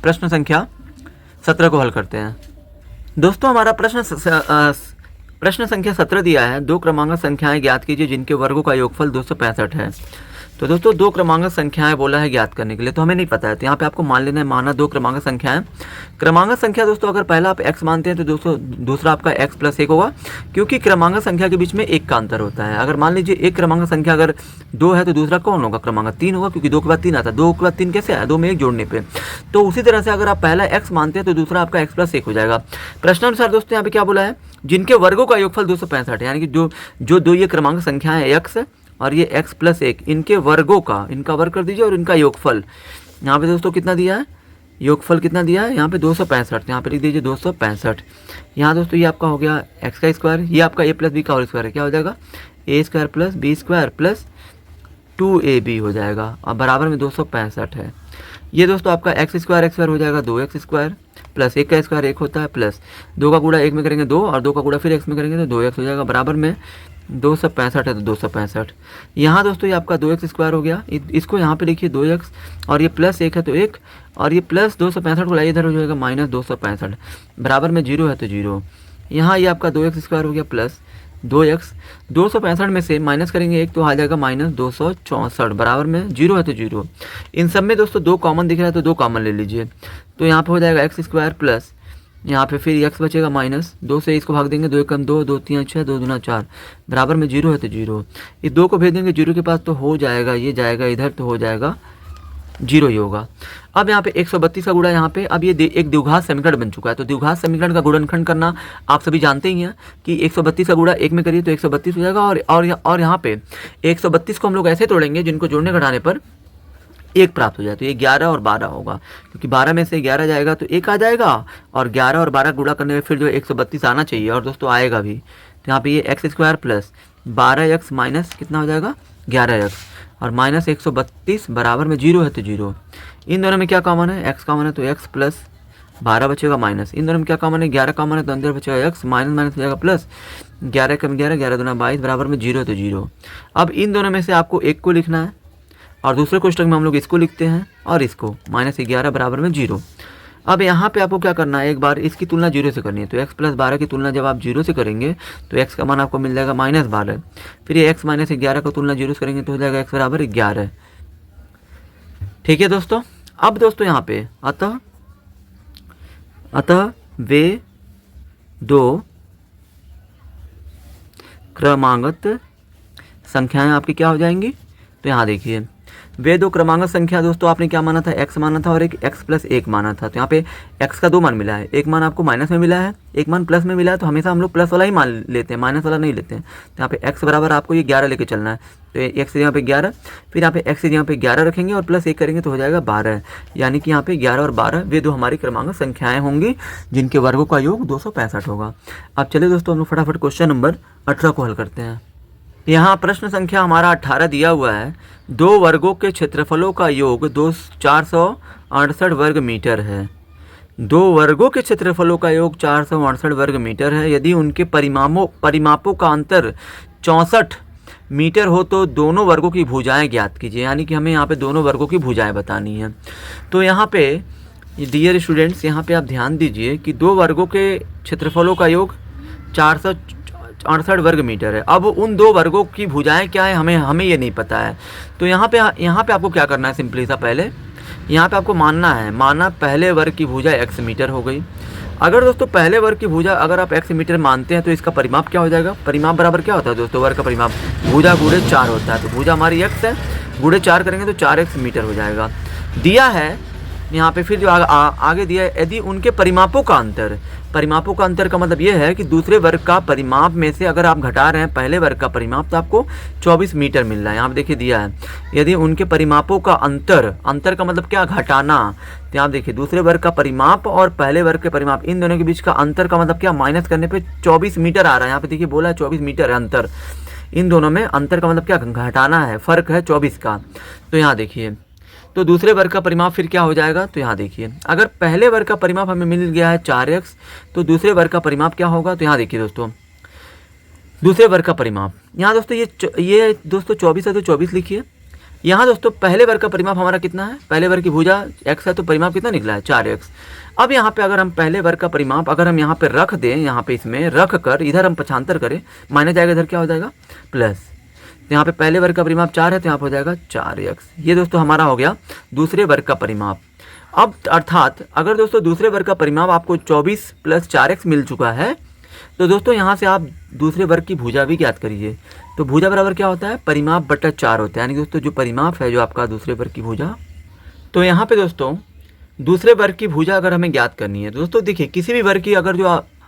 प्रश्न संख्या 17 को हल करते हैं। दोस्तों हमारा प्रश्न संख्या 17 दिया है, 2 क्रमांक संख्याएं ज्ञात कीजिए जिनके वर्गों का योगफल 265 है। तो दोस्तों 2 क्रमांक संख्याएं बोला है ज्ञात करने के लिए, तो हमें नहीं पता है, तो यहाँ पे आपको मान लेना है, माना 2 क्रमांक संख्याएं। क्रमांक संख्या दोस्तों अगर पहला आप x मानते हैं तो दोस्तों दूसरा आपका x प्लस 1 होगा, क्योंकि क्रमांक संख्या के बीच में 1 का अंतर होता है। अगर मान लीजिए एक क्रमांक संख्या अगर 2 है तो दूसरा कौन होगा, क्रमांक 3 होगा, क्योंकि 2 के बाद 3 आता है। 2 के बाद 3 कैसे आया, 2 में 1 जोड़ने पे। तो उसी तरह से अगर आप पहला x मानते हैं तो दूसरा आपका x प्लस 1 हो जाएगा। प्रश्नानुसार दोस्तों यहाँ पे क्या बोला है, जिनके वर्गों का योगफल 265 है, यानी कि जो दो ये क्रमांक संख्या है x और ये x प्लस 1, इनके वर्गों का, इनका वर्ग कर दीजिए और इनका योगफल यहाँ पे दोस्तों कितना दिया है, योगफल कितना दिया है यहाँ पे 265, यहाँ पे लिख दीजिए 265। यहाँ दोस्तों ये आपका हो गया x का स्क्वायर, ये आपका a प्लस बी का होल स्क्वायर है, क्या हो जाएगा a square plus B square plus 2ab हो जाएगा और बराबर में 265 है। ये दोस्तों आपका x² हो जाएगा 2x² प्लस 1 का स्क्वायर 1 होता है, प्लस 2 का गुणा 1 में करेंगे 2 और 2 का गुणा फिर x में करेंगे तो 2x हो जाएगा, बराबर में 265 है तो 265। यहाँ दोस्तों ये आपका 2x² हो गया, इसको यहाँ पे लिखिए 2x और ये प्लस 1 है तो 1 और ये प्लस 265 को लाइए इधर हो जाएगा माइनस 265, बराबर में 0 है तो 0। यहाँ ये आपका 2x² हो गया प्लस 2x, 265 में से माइनस करेंगे 1 तो आ जाएगा माइनस 264, बराबर में 0 है तो 0। इन सब में दोस्तों 2 कॉमन दिख रहा है तो 2 कॉमन ले लीजिए, तो यहाँ पे हो जाएगा x² प्लस यहाँ पे फिर x बचेगा माइनस 2 से इसको भाग देंगे, 2 1 2, 2 3 6, 2 दूना 4, बराबर में 0 है तो 0। ये 2 को भेज देंगे 0 के पास तो हो जाएगा, ये जाएगा इधर तो हो जाएगा 0 ही होगा। अब यहाँ पे 132 का गुणा यहाँ पे, अब ये एक द्विघात समीकरण बन चुका है, तो द्विघात समीकरण का गुणनखंड करना आप सभी जानते ही हैं कि 132 का गुणा 1 में करिए तो 132 हो जाएगा। और यहाँ पे 132 को हम लोग ऐसे तोड़ेंगे जिनको जोड़ने घटाने पर 1 प्राप्त हो जाए, तो ये 11 और 12 होगा, क्योंकि 12 में से 11 जाएगा तो 1 आ जाएगा और 11 और 12 गुणा करने में फिर जो 132 आना चाहिए और दोस्तों आएगा भी। तो यहाँ पे ये x² प्लस 12x माइनस कितना हो जाएगा 11x और माइनस 132 बराबर में 0 है तो 0। इन दोनों में क्या कॉमन है, x कॉमन है तो x प्लस 12 बचेगा माइनस, इन दोनों में क्या कॉमन है 11 कॉमन है तो अंदर बचेगा x माइनस माइनस हो जाएगा प्लस, 11 कम 11, 11 दूना 22 बराबर में 0 है तो 0। अब इन दोनों में से आपको एक को लिखना है और दूसरे कोष्टक में हम लोग इसको लिखते हैं और इसको माइनस 11 बराबर में 0। अब यहाँ पे आपको क्या करना है, एक बार इसकी तुलना 0 से करनी है, तो x प्लस 12 की तुलना जब आप 0 से करेंगे तो x का मान आपको मिल जाएगा माइनस 12, फिर ये x माइनस 11 का तुलना 0 से करेंगे तो हो जाएगा x बराबर 11। ठीक है दोस्तों। अब दोस्तों यहाँ पे अतः वे 2 क्रमागत संख्याएं आपकी क्या हो जाएंगी, तो यहाँ देखिए वे 2 क्रमांक संख्या दोस्तों आपने क्या माना था, x माना था और एक x प्लस 1 माना था, तो यहाँ पे x का 2 मान मिला है, एक मान आपको माइनस में मिला है, एक मान प्लस में मिला है, तो हमेशा हम लोग प्लस वाला ही मान लेते हैं, माइनस वाला नहीं लेते हैं। तो यहाँ पे x बराबर आपको ये 11 लेके चलना है, तो x यहाँ पे 11, फिर यहाँ पे x यहाँ पे 11 रखेंगे और प्लस 1 करेंगे तो हो जाएगा 12, यानी कि यहाँ पे 11 और 12 वे 2 हमारी क्रमांक संख्याएँ होंगी जिनके वर्गों का योग 265 होगा। अब चलिए दोस्तो68 हम लोग फटाफट क्वेश्चन नंबर 18 को हल करते हैं। यहाँ प्रश्न संख्या हमारा 18 दिया हुआ है, 2 वर्गों के क्षेत्रफलों का योग 468 वर्ग मीटर है। 2 वर्गों के क्षेत्रफलों का योग 468 वर्ग मीटर है। यदि उनके परिमापों का अंतर 64 मीटर हो तो दोनों वर्गों की भुजाएं ज्ञात कीजिए, यानी कि हमें यहाँ पे दोनों वर्गों की भुजाएं बतानी है। तो यहाँ पे डियर स्टूडेंट्स, यहाँ पे आप ध्यान दीजिए कि 2 वर्गों के क्षेत्रफलों का योग 468 वर्ग मीटर है। अब उन 2 वर्गों की भुजाएं क्या है हमें ये नहीं पता है, तो यहाँ पे आपको क्या करना है, सिंपली सा पहले यहाँ पे आपको माना पहले वर्ग की भुजा x मीटर हो गई। अगर दोस्तों पहले वर्ग की भुजा अगर आप x मीटर मानते हैं तो इसका परिमाप क्या हो जाएगा, परिमाप बराबर क्या होता है दोस्तों, वर्ग का परिमाप भुजा गुणे 4 होता है, तो भुजा हमारी x है, गुणे 4 करेंगे तो 4x मीटर हो जाएगा। दिया है यहाँ पे फिर जो आगे दिया है, यदि उनके परिमापों का अंतर का मतलब ये है कि दूसरे वर्ग का परिमाप में से अगर आप घटा रहे हैं पहले वर्ग का परिमाप तो आपको 24 मीटर मिल रहा है। यहाँ पे देखिए दिया है, यदि उनके परिमापों का अंतर का मतलब क्या, घटाना। तो यहाँ देखिए दूसरे वर्ग का परिमाप और पहले वर्ग के परिमाप, इन दोनों के बीच का अंतर का मतलब क्या, माइनस करने पर 24 मीटर आ रहा है। यहाँ पे देखिए बोला है 24 मीटर है अंतर, इन दोनों में अंतर का मतलब क्या, घटाना है, फर्क है 24 का। तो यहाँ देखिए तो दूसरे वर्ग का परिमाप फिर क्या हो जाएगा, तो यहाँ देखिए अगर पहले वर्ग का परिमाप हमें मिल गया है 4x तो दूसरे वर्ग का परिमाप क्या होगा, तो यहाँ देखिए दोस्तों दूसरे वर्ग का परिमाप, यहाँ दोस्तों ये दोस्तों 24 है तो 24 लिखिए। यहाँ दोस्तों पहले वर्ग का परिमाप हमारा कितना है, पहले वर्ग की भुजा x है तो परिमाप कितना निकला है 4x। अब यहाँ पे अगर हम पहले वर्ग का परिमाप अगर हम यहाँ पे रख दें, यहाँ पे इसमें रख कर इधर हम पक्षांतर करें, माइनस जाएगा इधर क्या हो जाएगा प्लस, तो यहाँ पे पहले वर्ग का परिमाप 4 है तो यहाँ पे हो जाएगा 4x। ये दोस्तों हमारा हो गया दूसरे वर्ग का परिमाप। अब अर्थात अगर दोस्तों दूसरे वर्ग का परिमाप आपको 24 प्लस 4x मिल चुका है तो दोस्तों यहाँ से आप दूसरे वर्ग की भुजा भी ज्ञात करिए। तो भुजा बराबर क्या होता है, परिमाप बटा 4 होता है, यानी दोस्तों जो परिमाप है जो आपका दूसरे वर्ग की भुजा। तो यहाँ पे दोस्तों दूसरे वर्ग की भुजा अगर हमें ज्ञात करनी है, दोस्तों देखिए किसी भी वर्ग की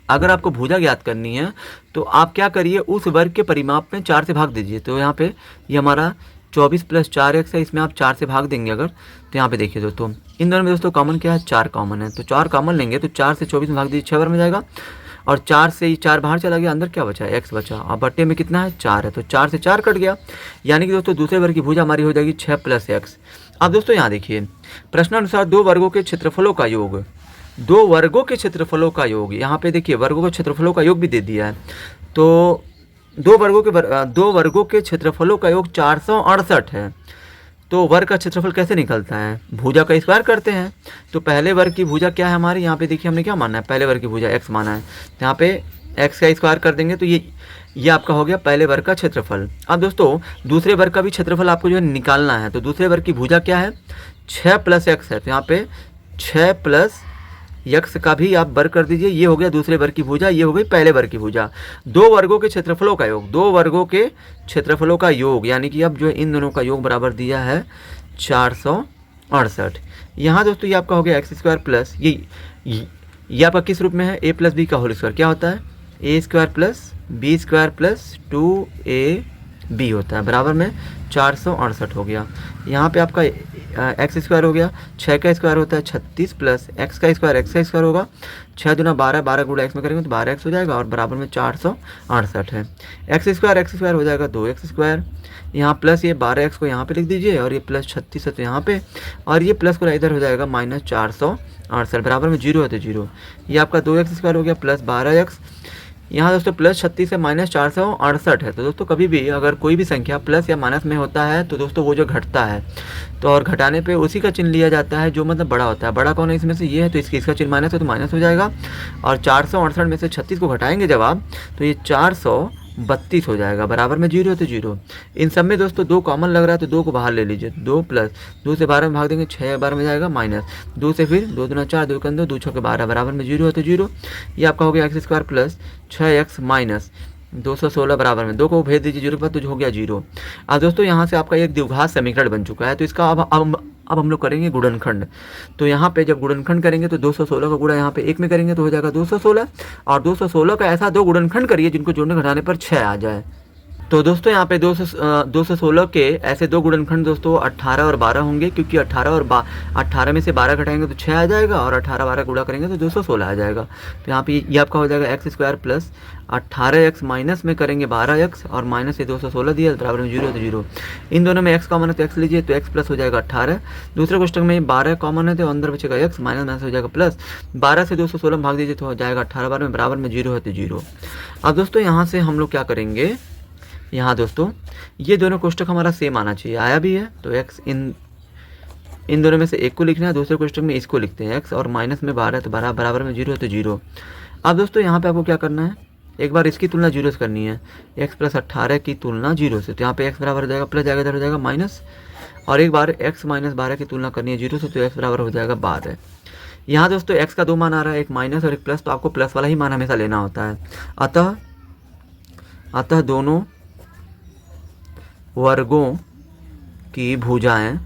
अगर आपको भुजा ज्ञात करनी है तो आप क्या करिए, उस वर्ग के परिमाप में 4 से भाग दीजिए। तो यहाँ पे ये हमारा 24 प्लस 4x है, इसमें आप 4 से भाग देंगे अगर, तो यहाँ पे देखिए दोस्तों इन दोनों में दोस्तों कॉमन क्या है, 4 कॉमन है, तो 4 कॉमन लेंगे तो 4 से 24 में भाग दीजिए, 6 बार में जाएगा और 4 से ही 4 बाहर चला गया, अंदर क्या बचा, x बचा, और बट्टे में कितना है 4 है, तो 4 से 4 कट गया, यानी कि दोस्तों दूसरे वर्ग की भुजा हमारी हो जाएगी 6 + x। अब दोस्तों यहाँ देखिए प्रश्नानुसार दो वर्गों के क्षेत्रफलों का योग, दो वर्गों के क्षेत्रफलों का योग, यहाँ पे देखिए वर्गों के क्षेत्रफलों का योग भी दे दिया है, तो दो वर्गों के क्षेत्रफलों का योग 468 है। तो वर्ग का क्षेत्रफल कैसे निकलता है, भुजा का स्क्वायर करते हैं। तो पहले वर्ग की भुजा क्या है हमारी, यहाँ पे देखिए हमने क्या माना है, पहले वर्ग की भुजा x माना है, यहाँ पे x का स्क्वायर कर देंगे, तो ये आपका हो गया पहले वर्ग का क्षेत्रफल। अब दोस्तों दूसरे वर्ग का भी क्षेत्रफल आपको जो है निकालना है, तो दूसरे वर्ग की भुजा क्या है 6 + x है, तो यहाँ पे 6 + x का भी आप वर्ग कर दीजिए, ये हो गया दूसरे वर्ग की भुजा, ये हो गई पहले वर्ग की भुजा। दो वर्गों के क्षेत्रफलों का योग, दो वर्गों के क्षेत्रफलों का योग, यानी कि अब जो है इन दोनों का योग बराबर दिया है 468। यहाँ दोस्तों ये आपका हो गया x² प्लस ये आपका किस रूप में है, a + b का होल स्क्वायर, क्या होता है a² + b² + 2ab होता है, बराबर में 468 हो गया। यहाँ पे आपका x² हो गया, 6 का स्क्वायर होता है 36 प्लस x का स्क्वायर होगा 6 दूना 12, 12 गुणा x में करेंगे तो 12x हो जाएगा, और बराबर में 468 है। x² हो जाएगा 2x², यहाँ प्लस ये 12x को यहाँ पे लिख दीजिए, और ये प्लस 36 है तो यहाँ पे, और ये प्लस को इधर हो जाएगा -468, बराबर में 0 है तो 0। ये आपका 2x² हो गया प्लस 12x, यहाँ दोस्तों प्लस 36 से -468 है। तो दोस्तों कभी भी अगर कोई भी संख्या प्लस या माइनस में होता है तो दोस्तों वो जो घटता है, तो और घटाने पे उसी का चिन्ह लिया जाता है जो मतलब बड़ा होता है। बड़ा कौन है इसमें से, ये है, तो इसका चिन्ह माइनस है तो माइनस हो जाएगा, और 468 में से 36 को घटाएंगे जब आप, तो ये 432 हो जाएगा, बराबर में 0 है तो 0। इन सब में दोस्तों 2 कॉमन लग रहा है तो 2 को बाहर ले लीजिए, 2 प्लस 2 से 12 में भाग देंगे 6 बार में जाएगा माइनस 2 से, फिर 2 दूना 4, 2 के 2, 2 6 12, बराबर में 0 है तो 0। ये आपका हो गया x² प्लस 6x माइनस 216, बराबर में 2 को भेज दीजिए 0 पर, तो हो गया 0। अब दोस्तों यहाँ से आपका एक द्विघात समीकरण बन चुका है, तो इसका अब हम लोग करेंगे गुणनखंड। तो यहाँ पे जब गुणनखंड करेंगे तो 216 का गुणा यहाँ पे 1 में करेंगे तो हो जाएगा 216, और 216 का ऐसा 2 गुणनखंड करिए जिनको जोड़ने घटाने पर 6 आ जाए। तो दोस्तों यहाँ पे 216 के ऐसे 2 गुणनखंड दोस्तों 18 और 12 होंगे, क्योंकि 18 में से 12 घटाएंगे तो 6 आ जाएगा, और 18 12 गुणा करेंगे तो 216 आ जाएगा। तो यहाँ पे ये आपका हो जाएगा x² प्लस 18x माइनस में करेंगे 12x, और माइनस से 216 दिया, बराबर में 0 है तो 0। इन दोनों में x कॉमन है तो x लीजिए, तो x प्लस हो जाएगा 18। दूसरे क्वेश्चन में 12 कॉमन है तो अंदर बचेगा x, माइनस हो जाएगा प्लस, 12 से 216 भाग दीजिए तो हो जाएगा 18 बार में, बराबर में 0 है तो 0। अब दोस्तों यहाँ से हम लोग क्या करेंगे, यहाँ दोस्तों ये दोनों कोष्टक हमारा सेम आना चाहिए, आया भी है, तो x इन दोनों में से एक को लिखना है, दूसरे कोष्टक में इसको लिखते हैं x, और माइनस में 12 तो 12, बराबर में 0 है तो 0। अब दोस्तों यहाँ पे आपको क्या करना है, एक बार इसकी तुलना 0 से करनी है, x प्लस 18 की तुलना 0 से, तो यहाँ पे x बराबर हो जाएगा प्लस, जाएगा इधर हो जाएगा माइनस, और एक बार x माइनस 12 की तुलना करनी है 0 से, तो x बराबर हो जाएगा 12। यहाँ दोस्तों x का 2 मान आ रहा है, एक माइनस और एक प्लस, तो आपको प्लस वाला ही मान हमेशा लेना होता है। अतः दोनों वर्गों की भुजाएं,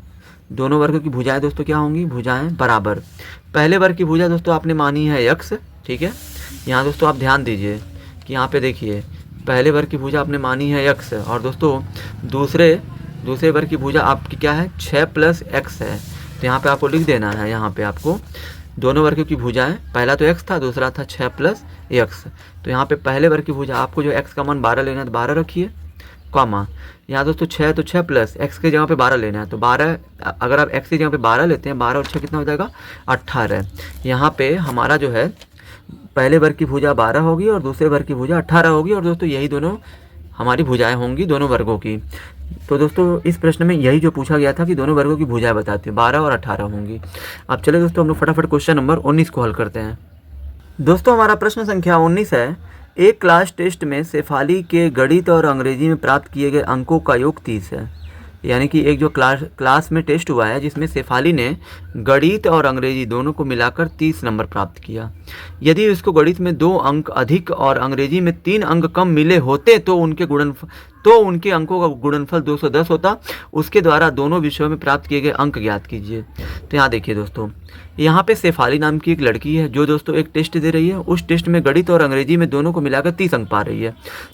दोनों वर्गों की भुजाएं दोस्तों क्या होंगी, भुजाएं बराबर। पहले वर्ग की भुजा दोस्तों आपने मानी है x, ठीक है। यहाँ दोस्तों आप ध्यान दीजिए कि यहाँ पे देखिए पहले वर्ग की भुजा आपने मानी है x, और दोस्तों दूसरे वर्ग की भुजा आपकी क्या है 6 + x है। तो यहाँ पे आपको लिख देना है, यहाँ पे आपको दोनों वर्गों की भुजाएं, पहला तो x था, दूसरा था 6 + x। तो यहाँ पे पहले वर्ग की भुजा आपको जो x का मान 12 लेना है तो 12 रखिए, कॉमा यहाँ दोस्तों 6 तो 6 प्लस x के जगह पे 12 लेना है, तो 12 अगर आप x की जगह पे 12 लेते हैं, 12 और 6 कितना हो जाएगा 18। यहाँ पे हमारा जो है पहले वर्ग की भुजा 12 होगी और दूसरे वर्ग की भुजा 18 होगी, और दोस्तों यही दोनों हमारी भुजाएं होंगी दोनों वर्गों की। तो दोस्तों इस प्रश्न में यही जो पूछा गया था कि दोनों वर्गों की भुजाएं बताते हैं, 12 और 18 होंगी। अब चले दोस्तों हम लोग फटाफट क्वेश्चन नंबर 19 को हल करते हैं। दोस्तों हमारा प्रश्न संख्या 19 है, एक क्लास टेस्ट में शेफाली के गणित और अंग्रेजी में प्राप्त किए गए अंकों का योग 30 है। यानी कि एक जो क्लास में टेस्ट हुआ है जिसमें शेफाली ने गणित और अंग्रेजी दोनों को मिलाकर 30 नंबर प्राप्त किया। यदि उसको गणित में 2 अंक अधिक और अंग्रेजी में 3 अंक कम मिले होते तो तो उनके अंकों का गुणनफल 210 होता। उसके द्वारा दोनों विषयों में प्राप्त किए गए अंक ज्ञात कीजिए। तो यहाँ देखिए दोस्तों, यहाँ पे शेफाली नाम की एक लड़की है जो दोस्तों एक टेस्ट दे रही है। उस टेस्ट में गणित और अंग्रेजी में दोनों को मिलाकर 30 अंक पा रही है।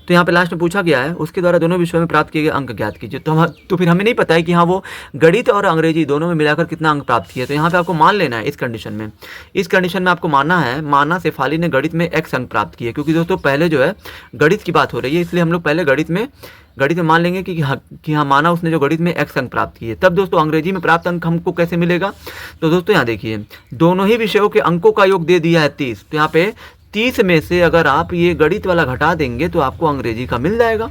तो यहाँ पे लास्ट में पूछा गया है उसके द्वारा दोनों विषयों में प्राप्त किए गए अंक ज्ञात कीजिए। तो फिर हमें नहीं पता है कि हाँ वो गणित और अंग्रेजी दोनों में मिलाकर कितना अंक प्राप्त किया। तो यहाँ पे आपको मान लेना है इस कंडीशन में आपको माना शेफाली ने गणित में x अंक प्राप्त किए, क्योंकि दोस्तों पहले जो है गणित की बात हो रही है, इसलिए हम लोग पहले गणित में मान लेंगे कि हाँ माना उसने जो गणित में x अंक प्राप्त किए। तब दोस्तों अंग्रेजी में प्राप्त अंक हमको कैसे मिलेगा? तो दोस्तों यहाँ देखिए, दोनों ही विषयों के अंकों का योग दे दिया है 30। तो यहाँ पे 30 में से अगर आप ये गणित वाला घटा देंगे तो आपको अंग्रेजी का मिल जाएगा।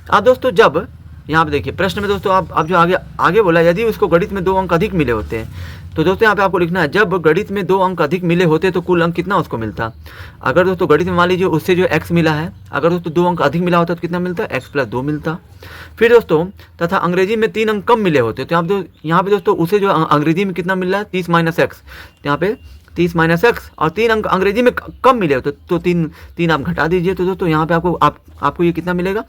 अब दोस्तों जब यहाँ पे देखिए प्रश्न में दोस्तों आप जो आगे बोला, यदि उसको गणित में 2 अंक अधिक मिले होते हैं, तो दोस्तों यहाँ पे आपको लिखना है जब गणित में 2 अंक अधिक मिले होते तो कुल अंक कितना उसको मिलता। अगर दोस्तों गणित में मान लीजिए उससे जो x मिला है, अगर दोस्तों 2 अंक अधिक मिला होता तो कितना मिलता? x + 2 मिलता। फिर दोस्तों तथा अंग्रेजी में 3 अंक कम मिले होते तो यहाँ पे दोस्तों उसे जो अंग्रेजी में कितना मिल रहा है 30 - x, यहाँ पे 30 - x और 3 अंक अंग्रेजी में कम मिले होते तो 3 आप घटा दीजिए। तो दोस्तों यहाँ पे आपको ये कितना मिलेगा?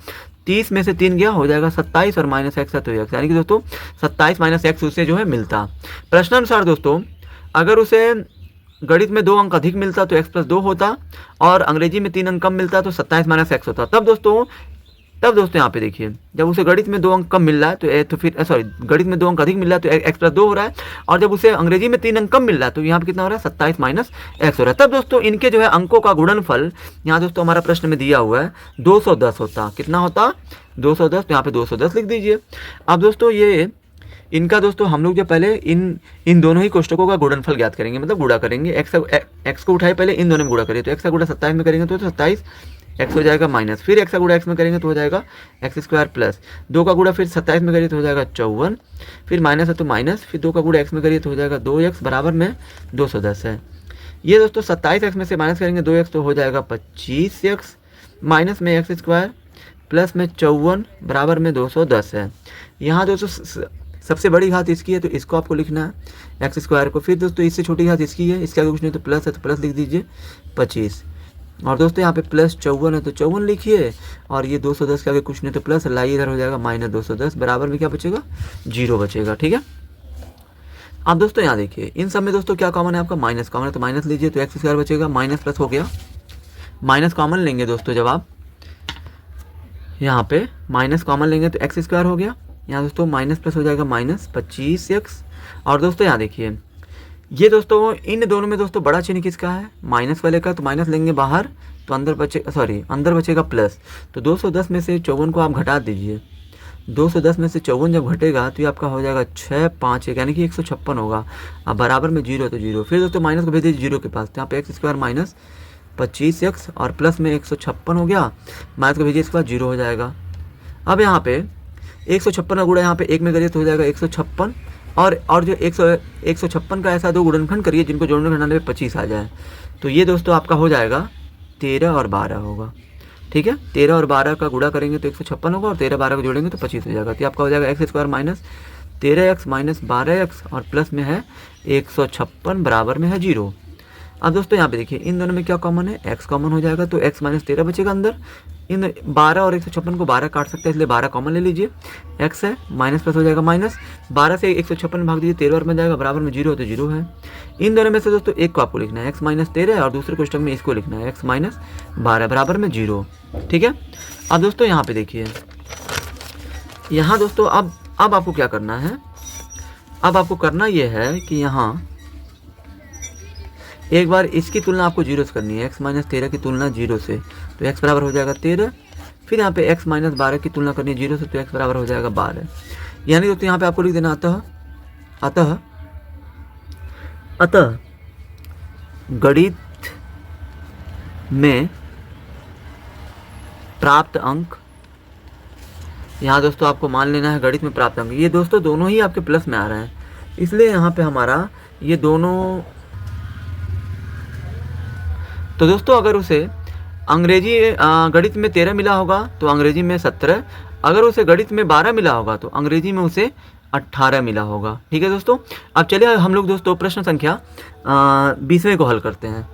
30 में से 3 गया हो जाएगा 27 और -x है तो x, यानी कि दोस्तों 27 - x उसे जो है मिलता। प्रश्नानुसार दोस्तों अगर उसे गणित में 2 अंक अधिक मिलता तो x + 2 होता और अंग्रेजी में 3 अंक कम मिलता तो 27 - x होता। तब दोस्तों यहाँ पे देखिए, जब उसे गणित में 2 अंक कम मिल रहा है तो फिर गणित में 2 अंक अधिक मिल रहा है तो x + 2 हो रहा है, और जब उसे अंग्रेजी में 3 अंक कम मिल रहा है तो यहाँ पे कितना हो रहा है 27 - x हो रहा है। तब दोस्तों इनके जो है अंकों का गुणनफल यहाँ दोस्तों हमारा प्रश्न में दिया हुआ है 210 होता। कितना होता? 210। तो यहाँ पे 210 लिख दीजिए। अब दोस्तों ये इनका दोस्तों हम लोग जो पहले इन दोनों ही कोष्टकों का गुणनफल ज्ञात करेंगे, मतलब गुणा करेंगे। x को उठाए पहले इन दोनों में गुणा करिए, तो x का गुणा 27 में करेंगे तो 27 x हो जाएगा माइनस, फिर x का गुणा x में करेंगे तो हो जाएगा x² प्लस 2 का गुणा फिर 27 में करिए तो हो जाएगा 54, फिर माइनस है तो माइनस, फिर 2 का गुणा x में करिए तो हो जाएगा 2x बराबर में 210 है। ये दोस्तों 27x में से माइनस करेंगे 2x तो हो जाएगा 25x, माइनस में x² प्लस में 54 बराबर में 210 है। यहाँ दोस्तों सबसे बड़ी घात इसकी है तो इसको आपको लिखना है x² को, फिर दोस्तों इससे छोटी घात इसकी है, इसके आगे कुछ नहीं तो प्लस है तो प्लस लिख दीजिए 25, और दोस्तों यहाँ पे प्लस 54 है तो 54 लिखिए, और ये 210 के आगे कुछ नहीं तो प्लस लाइए इधर हो जाएगा -210 बराबर में क्या बचेगा? 0 बचेगा। ठीक है। अब दोस्तों यहाँ देखिए इन सब में दोस्तों क्या कॉमन है? आपका माइनस कॉमन है तो माइनस लीजिए तो x² बचेगा, माइनस प्लस हो गया, माइनस कॉमन लेंगे दोस्तों जब आप यहाँ पे माइनस कॉमन लेंगे तो x² हो गया, यहाँ दोस्तों माइनस प्लस हो जाएगा -25x, और दोस्तों यहाँ देखिए ये दोस्तों इन दोनों में दोस्तों बड़ा चिन्ह किसका है? माइनस वाले का, तो माइनस लेंगे बाहर तो अंदर बचेगा प्लस। तो 210 में से 54 को आप घटा दीजिए, 210 में से 54 जब घटेगा तो ये आपका हो जाएगा 6 5 1 यानी कि 156 होगा। अब बराबर में 0 तो 0, फिर दोस्तों माइनस को भेज दीजिए 0 के पास, तो यहाँ पे x² माइनस 25x और प्लस में 156 हो गया, माइनस को भेजिए इसके बाद 0 हो जाएगा। अब यहाँ पे 156 का गुणा यहाँ पे 1 में करिए तो हो जाएगा 156, और जो 156 का ऐसा 2 गुणनखंड करिए जिनको जोड़ने घटाने में 25 आ जाए, तो ये दोस्तों आपका हो जाएगा 13 और 12 होगा। ठीक है, 13 और 12 का गुणा करेंगे तो 156 होगा, और 13 12 को जोड़ेंगे तो 25 हो जाएगा। तो आपका हो जाएगा x² minus 13x minus 12x और प्लस में है 156 बराबर में है 0। अब दोस्तों यहाँ पे देखिए इन दोनों में क्या कॉमन है? x कॉमन हो जाएगा तो x माइनस 13 बचेगा अंदर, इन 12 और 156 को 12 काट सकते हैं इसलिए 12 कॉमन ले लीजिए, x है माइनस प्लस हो जाएगा माइनस, 12 से 156 भाग दीजिए 13 और बन जाएगा बराबर में 0 तो 0 है। इन दोनों में से दोस्तों एक को आपको लिखना है x माइनस 13 और दूसरे कोष्टक में इसको लिखना है x माइनस 12 बराबर में 0। ठीक है। अब दोस्तों यहाँ पे देखिए, यहाँ दोस्तों अब आपको क्या करना है? अब आपको करना ये है कि यहाँ एक बार इसकी तुलना आपको 0 से करनी है, x माइनस 13 की तुलना 0 से, तो x बराबर हो जाएगा 13, फिर यहाँ पे x माइनस 12 की तुलना करनी है 0 से, तो x बराबर हो जाएगा 12। यानी दोस्तों यहाँ पे आपको लिख देना अतः गणित में प्राप्त अंक, यहाँ दोस्तों आपको मान लेना है गणित में प्राप्त अंक, ये दोस्तों दोनों ही आपके प्लस में आ रहे हैं, इसलिए यहाँ पे हमारा ये दोनों। तो दोस्तों अगर उसे अंग्रेजी गणित में 13 मिला होगा तो अंग्रेजी में 17, अगर उसे गणित में 12 मिला होगा तो अंग्रेजी में उसे 18 मिला होगा। ठीक है दोस्तों। अब चलिए हम लोग दोस्तों प्रश्न संख्या 20वें को हल करते हैं।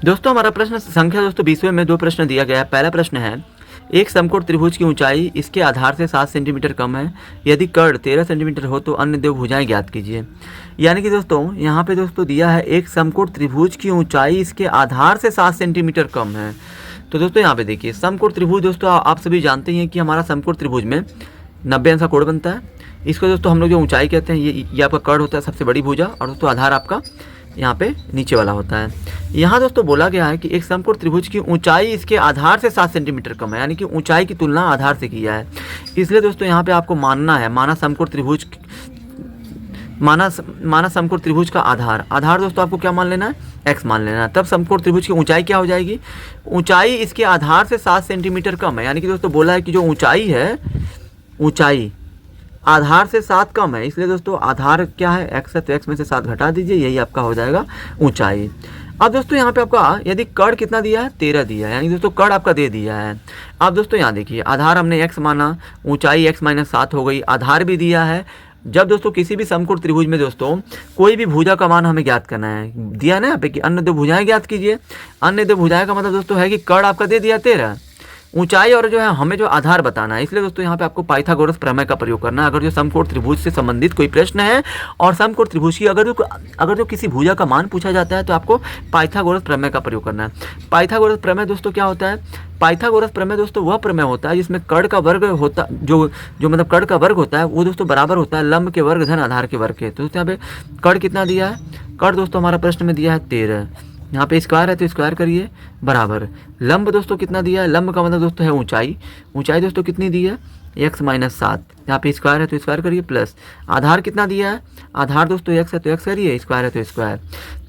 दोस्तों हमारा प्रश्न संख्या दोस्तों 20वें में 2 प्रश्न दिया गया है। पहला प्रश्न है एक समकोण त्रिभुज की ऊंचाई इसके आधार से 7 सेंटीमीटर कम है, यदि कर्ण 13 सेंटीमीटर हो तो अन्य दो भुजाएं ज्ञात कीजिए। यानी कि दोस्तों यहाँ पे दोस्तों दिया है एक समकोण त्रिभुज की ऊंचाई इसके आधार से 7 सेंटीमीटर कम है। तो दोस्तों यहाँ पे देखिए समकोण त्रिभुज दोस्तों आप सभी जानते हैं कि हमारा समकोण त्रिभुज में 90 अंश का कोण बनता है। इसको दोस्तों हम लोग जो ऊंचाई कहते हैं ये आपका कर्ण होता है सबसे बड़ी भुजा, और दोस्तों आधार आपका यहाँ पे नीचे वाला होता है। यहाँ दोस्तों बोला गया है कि एक समकोण त्रिभुज की ऊंचाई इसके आधार से 7 सेंटीमीटर कम है, यानी कि ऊंचाई की तुलना आधार से किया है। इसलिए दोस्तों यहाँ पे आपको मानना है माना समकोण त्रिभुज का आधार दोस्तों आपको क्या मान लेना है, x मान लेना है। तब समकोण त्रिभुज की ऊंचाई क्या हो जाएगी, ऊंचाई इसके आधार से 7 सेंटीमीटर कम है। यानी कि दोस्तों बोला है कि जो ऊंचाई आधार से 7 कम है, इसलिए दोस्तों आधार क्या है x है, तो x में से 7 घटा दीजिए, यही आपका हो जाएगा ऊंचाई। अब दोस्तों यहाँ पे आपका यदि कर्ण कितना दिया है, 13 दिया है, यानी दोस्तों कर्ण आपका दे दिया है। अब दोस्तों यहाँ देखिए आधार हमने x माना, ऊंचाई x - 7 हो गई, आधार भी दिया है। जब दोस्तों किसी भी समकोण त्रिभुज में दोस्तों कोई भी भुजा का मान हमें ज्ञात करना है, दिया ना यहाँ पे कि अन्य दो भुजाएं ज्ञात कीजिए। अन्य दो भुजाएं का मतलब दोस्तों है कि कर्ण आपका दे दिया 13, ऊंचाई और जो है हमें जो आधार बताना है। इसलिए दोस्तों यहाँ पे आपको पाइथागोरस प्रमेय का प्रयोग करना है। अगर जो समकोण त्रिभुज से संबंधित कोई प्रश्न है और समकोण त्रिभुज की अगर जो किसी भुजा का मान पूछा जाता है तो आपको पाइथागोरस प्रमेय का प्रयोग करना है। पाइथागोरस प्रमेय दोस्तों क्या होता है, पाइथागोरस प्रमेय दोस्तों वह प्रमेय होता है जिसमें कर्ण का वर्ग होता जो मतलब कर्ण का वर्ग होता है वो दोस्तों बराबर होता है लंब के वर्ग धन आधार के वर्ग के। तो दोस्तों यहाँ पे कर्ण कितना दिया है, कर्ण दोस्तों हमारा प्रश्न में दिया है 13, यहाँ पे स्क्वायर है तो स्क्वायर करिए बराबर। लंब दोस्तों कितना दिया है, लंब का मतलब दोस्तों है ऊंचाई दोस्तों कितनी दी है x - 7, यहाँ पे स्क्वायर है तो स्क्वायर करिए प्लस। आधार कितना दिया है, आधार दोस्तों x है तो x करिए, स्क्वायर है तो स्क्वायर।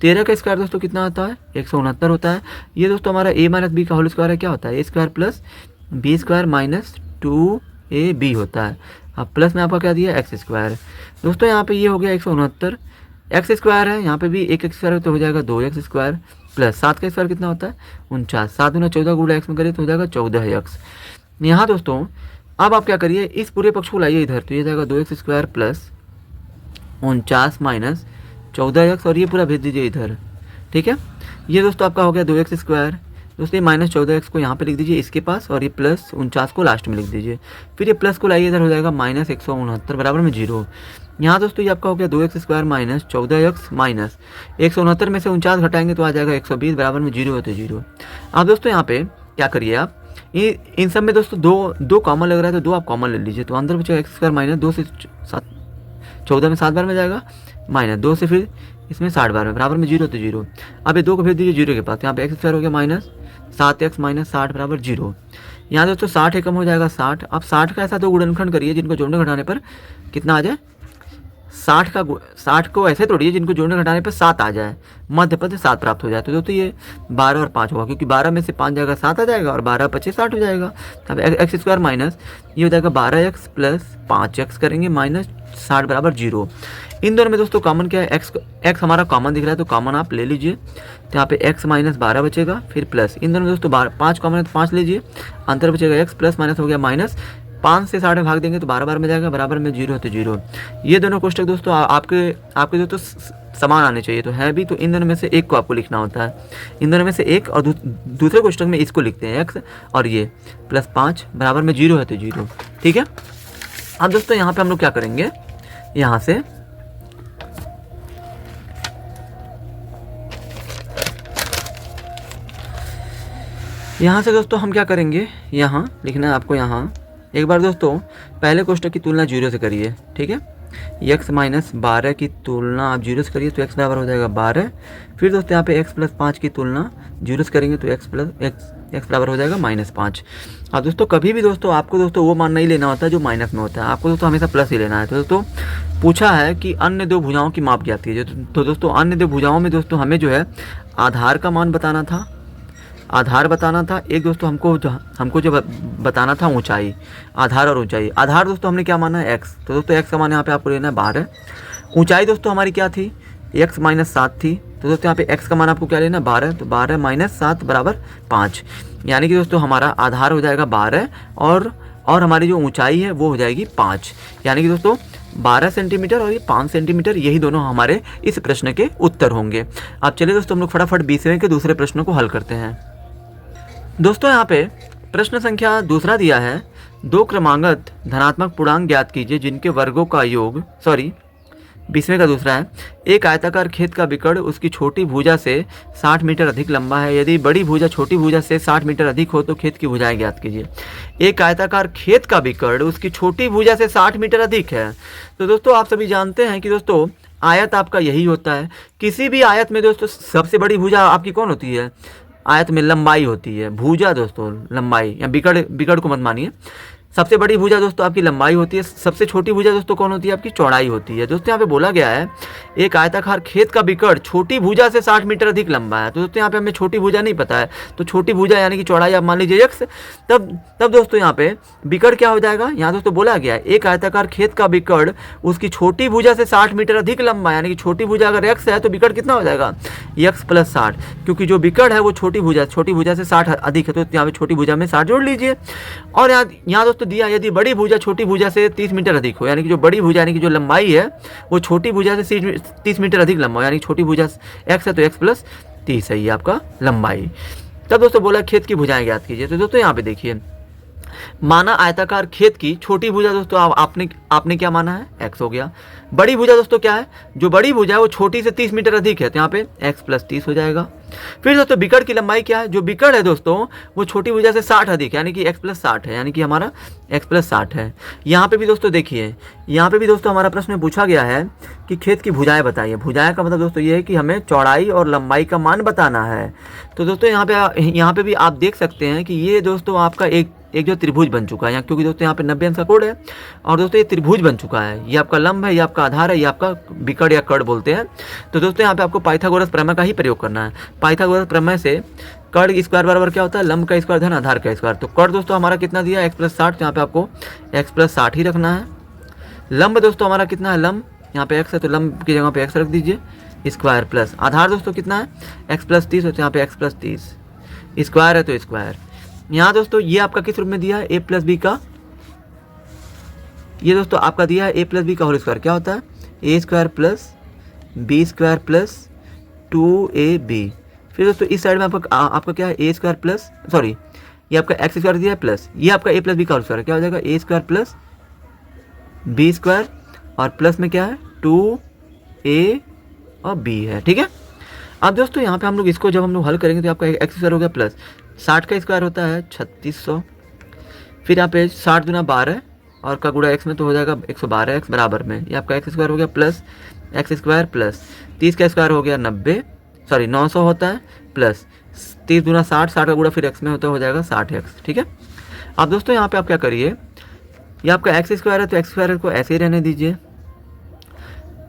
13 का स्क्वायर दोस्तों कितना होता है 169 होता है। ये दोस्तों हमारा a - b का होल स्क्वायर है, क्या होता है a square plus b square minus 2ab होता है। अब प्लस में आपका क्या दिया एक्स स्क्वायर। दोस्तों यहाँ पे ये हो गया 169, एक्स स्क्वायर है, यहाँ पे भी एक स्क्वायर तो हो जाएगा 2x स्क्वायर प्लस 7 का स्क्वायर कितना होता है 49, 7 × 14 गुणा x में करिए तो हो जाएगा 14x। यहाँ दोस्तों अब आप क्या करिए इस पूरे पक्ष को लाइए इधर, तो ये जाएगा 2x square plus 49 minus 14x, और ये पूरा भेज दीजिए इधर, ठीक है। ये दोस्तों आपका हो गया 2x स्क्वायर, दोस्तों ये माइनस 14x को यहाँ पे लिख दीजिए इसके पास, और ये प्लस 49 को लास्ट में लिख दीजिए। फिर ये प्लस को लाइए इधर, हो जाएगा माइनस 169 बराबर में 0। यहाँ दोस्तों ये आपका हो गया 2x square minus 14x minus 169 में से 49 घटाएंगे तो आ जाएगा 120 बराबर में 0 है तो 0। अब दोस्तों यहाँ पे क्या करिए आप इन सब में दोस्तों दो कॉमन लग रहा है तो 2 आप कॉमन ले लीजिए, तो अंदर बचेगा x स्क्वायर माइनस 2 से 14 में 7 बार में जाएगा माइनस 2 से फिर इसमें 60 बार में बराबर में 0 तो 0। अब ये 2 को भेज दीजिए 0 के पास, यहाँ पे x स्क्वायर हो गया माइनस 7x माइनस 60 बराबर 0। यहाँ दोस्तों 60 एकम हो जाएगा 60। अब 60 का ऐसा तो गुणनखंड करिए जिनको जोड़ने घटाने पर कितना आ जाए, 60 को ऐसे तोड़िए जिनको जोड़ने घटाने पर 7 आ जाए, मध्य पद 7 प्राप्त हो जाए। तो दोस्तों ये 12 और 5 होगा, क्योंकि 12 में से 5 जाएगा 7 आ जाएगा और 12 5 60 हो जाएगा। अब एक्स स्क्वायर माइनस ये हो जाएगा 12x प्लस 5x करेंगे माइनस 60 बराबर 0। इन दोनों में दोस्तों कॉमन क्या है, x हमारा कॉमन दिख रहा है तो कॉमन आप ले लीजिए, तो यहाँ पे x माइनस 12 बचेगा, फिर प्लस इन दोनों में दोस्तों 5 कॉमन है तो 5 लीजिए, अंतर बचेगा x प्लस माइनस हो गया माइनस 5 से 60 में भाग देंगे तो 12 बार में जाएगा बराबर में 0 है तो 0। ये दोनों कोष्टक दोस्तों आपके दोस्तों समान आने चाहिए, तो है भी, तो इन दोनों में से एक को आपको लिखना होता है, इन दोनों में से एक, और दूसरे कोष्टक में इसको लिखते हैं x और ये प्लस 5 बराबर में 0 है तो 0, ठीक है। अब दोस्तों यहाँ पे हम लोग क्या करेंगे, यहाँ से दोस्तों हम क्या करेंगे, यहाँ लिखना है आपको। यहाँ एक बार दोस्तों पहले कोष्टक की तुलना 0 से करिए, ठीक है। x माइनस 12 की तुलना आप 0 से करिए तो x बराबर हो जाएगा 12। फिर दोस्तों यहाँ पे x प्लस 5 की तुलना 0 से करेंगे तो x बराबर हो जाएगा माइनस 5। अब दोस्तों कभी भी दोस्तों आपको दोस्तों वो मान नहीं लेना होता है जो माइनस में होता है, आपको दोस्तों हमेशा प्लस ही लेना है। तो दोस्तों पूछा है कि अन्य दो भुजाओं की माप ज्ञात कीजिए, तो दोस्तों अन्य दो भुजाओं में दोस्तों हमें जो है आधार का मान बताना था, एक दोस्तों हमको जो बताना था ऊंचाई, आधार और ऊंचाई। आधार दोस्तों हमने क्या माना है x, तो दोस्तों x का मान यहाँ पे आपको लेना है 12। ऊंचाई दोस्तों हमारी क्या थी, x माइनस 7 थी, तो दोस्तों यहाँ पे x का मान आपको क्या लेना है 12, तो 12 माइनस 7 बराबर 5, यानी कि दोस्तों हमारा आधार हो जाएगा 12 और हमारी जो ऊंचाई है वो हो जाएगी 5, यानी कि दोस्तों 12 सेंटीमीटर और ये 5 सेंटीमीटर, यही दोनों हमारे इस प्रश्न के उत्तर होंगे। अब चलिए दोस्तों हम लोग फटाफट 20वें के दूसरे प्रश्न को हल करते हैं। दोस्तों यहाँ पे प्रश्न संख्या दूसरा दिया है, दो क्रमागत धनात्मक पूर्णांक ज्ञात कीजिए जिनके वर्गों का योग 20वें का दूसरा है, एक आयताकार खेत का विकर्ण उसकी छोटी भुजा से 60 मीटर अधिक लंबा है, यदि बड़ी भुजा छोटी भुजा से 60 मीटर अधिक हो तो खेत की भुजाएं ज्ञात कीजिए। एक आयताकार खेत का विकर्ण उसकी छोटी भुजा से 60 मीटर अधिक है। तो दोस्तों आप सभी जानते हैं कि दोस्तों आयत आपका यही होता है, किसी भी आयत में दोस्तों सबसे बड़ी भुजा आपकी कौन होती है, आयत में लंबाई होती है, भुजा दोस्तों लंबाई, या विकर्ण को मत मानिए, सबसे बड़ी भुजा दोस्तों आपकी लंबाई होती है, सबसे छोटी भुजा दोस्तों कौन होती है, आपकी चौड़ाई होती है। दोस्तों यहाँ पे बोला गया है एक आयताकार खेत का विकर्ण छोटी भुजा से 60 मीटर अधिक लंबा है। तो दोस्तों यहाँ पे हमें छोटी भुजा नहीं पता है, तो छोटी भुजा यानी कि चौड़ाई आप मान लीजिए x, तब दोस्तों यहाँ पे विकर्ण क्या हो जाएगा, यहाँ दोस्तों बोला गया है एक आयताकार खेत का विकर्ण उसकी छोटी भुजा से 60 मीटर अधिक लंबा, यानी कि छोटी भुजा अगर x है तो विकर्ण कितना हो जाएगा, x + 60, क्योंकि जो विकर्ण है वो छोटी भुजा से 60 अधिक है, तो यहाँ पे छोटी भुजा में 60 जोड़ लीजिए। और यहाँ दोस्तों दिया यदि बड़ी भुजा छोटी भुजा से 30 मीटर अधिक हो, यानी कि जो बड़ी भुजा यानी कि जो लंबाई है वो छोटी भुजा से 30 मीटर अधिक लंबा हो, यानी छोटी भुजा x है तो x + 30 है ये आपका लंबाई। तब दोस्तों बोला खेत की भुजाएं ज्ञात कीजिए। तो दोस्तों यहाँ पे देखिए, माना आयताकार खेत की छोटी भुजा दोस्तों आपने क्या माना है, x हो गया। बड़ी भुजा दोस्तों क्या है, जो बड़ी भुजा है वो छोटी से 30 मीटर अधिक है, तो यहाँ पे x + 30 हो जाएगा। फिर दोस्तों विकर्ण की लंबाई क्या है, जो विकर्ण है दोस्तों वो छोटी भुजा से 60 अधिक, यानी कि x + 60 है, यानी कि हमारा x + 60 है। यहाँ पे भी दोस्तों देखिए, यहाँ पे भी दोस्तों हमारा प्रश्न में पूछा गया है कि खेत की भुजाएं बताइए। भुजाएं का मतलब दोस्तों ये है कि हमें चौड़ाई और लंबाई का मान बताना है। तो दोस्तों यहाँ पे भी आप देख सकते हैं कि ये दोस्तों आपका एक जो त्रिभुज बन चुका है, क्योंकि दोस्तों यहाँ पे 90 अंश का कोड है, और दोस्तों ये त्रिभुज बन चुका है, ये आपका लंब है, ये आपका आधार है, ये आपका विकर्ण या कर्ण बोलते हैं। तो दोस्तों यहाँ पे आपको पाइथागोरस प्रमेय का ही प्रयोग करना है। पाइथागोरस प्रमेय से कर्ण स्क्वायर बराबर क्या होता है, लंब का स्क्वायर धन आधार का स्क्वायर। तो कर्ण दोस्तों हमारा कितना दिया, x + 60, यहाँ पे आपको x + 60 ही रखना है। लंब दोस्तों हमारा कितना है, लंब यहाँ पे x है तो लंब की जगह पे x रख दीजिए, स्क्वायर प्लस आधार दोस्तों कितना है, x + 30 है तो यहाँ पे x + 30, स्क्वायर है तो स्क्वायर। यहाँ दोस्तों ये आपका किस रूप में दिया है, a + b का, ये दोस्तों आपका दिया है a + b का होल स्क्वायर, क्या होता है a² + b² + 2ab। फिर दोस्तों इस साइड में आपका क्या है, ये आपका x² दिया है प्लस, ये आपका a + b का होल स्क्वायर क्या हो जाएगा, a² + b² और प्लस में क्या है 2a और b है, ठीक है। अब दोस्तों यहाँ पे हम लोग इसको जब हम लोग हल करेंगे तो आपका x² हो गया प्लस 60 का स्क्वायर होता है 3600, फिर यहाँ पे 60 × 12 और का गुणा x में तो हो जाएगा 112x बराबर में, ये आपका x² हो गया प्लस x² प्लस 30 का स्क्वायर हो गया 900 होता है प्लस 30 × 60, 60 का गुणा फिर x में होता हो जाएगा 60x, ठीक है। अब दोस्तों यहाँ पे आप क्या करिए, ये आपका x² है तो x² को ऐसे ही रहने दीजिए।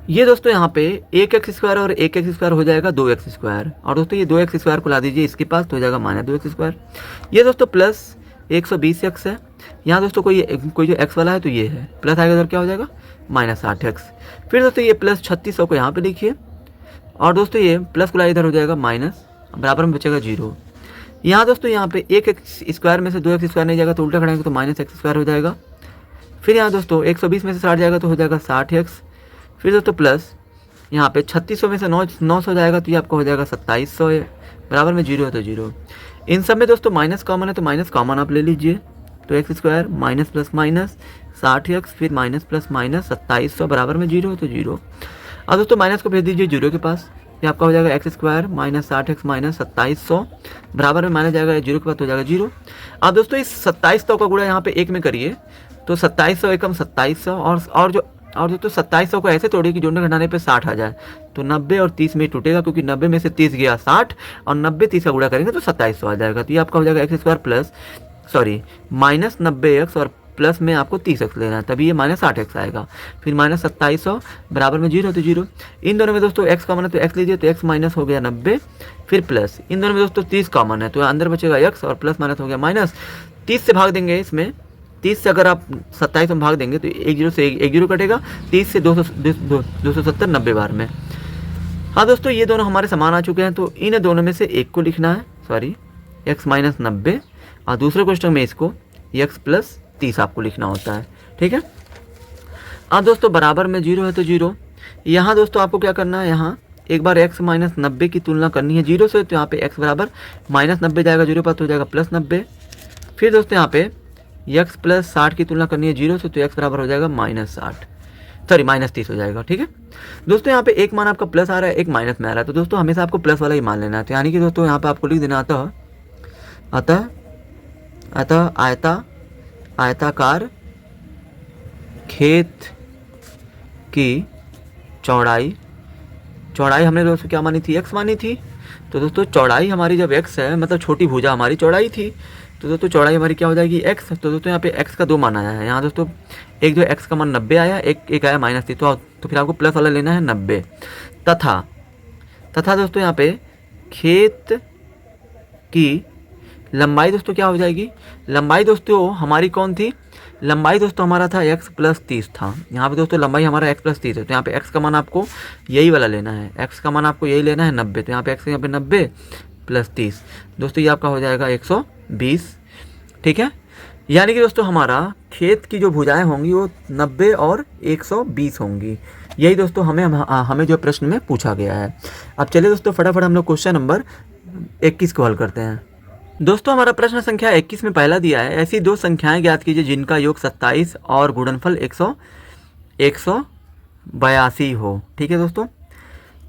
ये दोस्तों यहाँ पे 1x² और 1x² हो जाएगा 2x², और दोस्तों ये 2x² को ला दीजिए इसके पास तो हो जाएगा -2x²। ये दोस्तों प्लस 120x है, यहाँ दोस्तों कोई जो x वाला है तो ये है, प्लस आएगा तो क्या हो जाएगा -60x। फिर दोस्तों ये प्लस 3600 को यहाँ पे लिखिए, और दोस्तों ये प्लस को ला इधर हो जाएगा माइनस, बराबर में बचेगा 0। यहाँ दोस्तों यहाँ पे 1x² में से 2x² नहीं जाएगा तो उल्टा खड़ेंगे तो -x² हो जाएगा। फिर यहाँ दोस्तों 120 में से 60 जाएगा तो हो जाएगा 60x। फिर दोस्तों प्लस यहाँ पे 3600 में से 900 जाएगा तो ये आपको हो जाएगा 2700 है, बराबर में 0 है तो 0। इन सब में दोस्तों माइनस कॉमन है तो माइनस कॉमन आप ले लीजिए, तो x² minus plus minus 60x, फिर माइनस प्लस माइनस 2700 बराबर में 0 है तो 0। अब दोस्तों माइनस को भेज दीजिए 0 के पास, ये आपका हो जाएगा x² माइनस 60x माइनस 2700 बराबर में माइनस जाएगा 0 के पास हो जाएगा 0। अब दोस्तों इस 2700 का गुणा यहाँ पे 1 में करिए तो 2700 एकम 2700, और दोस्तों 2700 को ऐसे तोड़िए कि जोड़ने घटाने पे 60 आ जाए, तो 90 और 30 में टूटेगा, क्योंकि 90 में से 30 गया 60 और 90 30 का गुणा करेंगे तो 2700 आ जाएगा। तो ये आपका हो जाएगा x² प्लस माइनस 90x और प्लस में आपको 30x लेना है, तभी ये -60x आएगा। फिर -2700 बराबर में 0 तो 0। इन दोनों में दोस्तों x कॉमन है तो x लीजिए तो x माइनस हो गया 90, फिर प्लस इन दोनों में दोस्तों 30 कॉमन है तो अंदर बचेगा x और प्लस माइनस हो गया माइनस। 30 से भाग देंगे, इसमें 30 से अगर आप 27 में भाग देंगे तो 1 0 से 1 0 कटेगा, 30 से 270 90 बार में। हाँ दोस्तों ये दोनों हमारे समान आ चुके हैं, तो इन दोनों में से एक को लिखना है, x माइनस 90, और दूसरे क्वेश्चन में इसको x प्लस 30 आपको लिखना होता है, ठीक है। अब दोस्तों बराबर में 0 है तो 0। यहाँ दोस्तों आपको क्या करना है, यहाँ एक बार x माइनस 90 की तुलना करनी है 0 से, तो यहाँ पे x बराबर -90 जाएगा 0 पर तो हो जाएगा +90। फिर दोस्तों यहाँ पे x प्लस 60 की तुलना करनी है 0 से, तो x बराबर हो जाएगा -30 हो जाएगा। ठीक है दोस्तों, यहाँ पे एक मान आपका प्लस आ रहा है, एक माइनस में आ रहा है, तो दोस्तों हमेशा आपको प्लस वाला ही मान लेना है। तो यानी कि दोस्तों यहाँ पे आपको लिख देना अतः आयताकार खेत की चौड़ाई हमने दोस्तों क्या मानी थी, x मानी थी। तो दोस्तों चौड़ाई हमारी जब x है, मतलब छोटी भुजा हमारी चौड़ाई थी, तो दोस्तों चौड़ाई हमारी क्या हो जाएगी x। तो दोस्तों यहाँ पे x का 2 मान आया है। यहाँ दोस्तों एक जो x का मान 90 आया, एक आया -30, तो फिर आपको प्लस वाला लेना है 90। तथा दोस्तों यहाँ पे खेत की लंबाई दोस्तों क्या हो जाएगी, लंबाई दोस्तों हमारी कौन थी, लंबाई दोस्तों हमारा था x प्लस 30 था। यहाँ पे दोस्तों लंबाई हमारा x प्लस 30 है, तो यहाँ पे x का मान आपको यही वाला लेना है, x का मान आपको यही लेना है 90। तो यहाँ पे x यहाँ पे 90 प्लस 30 दोस्तों ये आपका हो जाएगा 120। ठीक है, यानी कि दोस्तों हमारा खेत की जो भुजाएं होंगी वो 90 और 120 होंगी। यही दोस्तों हमें जो प्रश्न में पूछा गया है। अब चलिए दोस्तों फटाफट हम लोग क्वेश्चन नंबर 21 को हल करते हैं। दोस्तों हमारा प्रश्न संख्या 21 में पहला दिया है, ऐसी दो संख्याएं ज्ञात कीजिए जिनका योग 27 और गुणनफल 182 हो। ठीक है दोस्तों,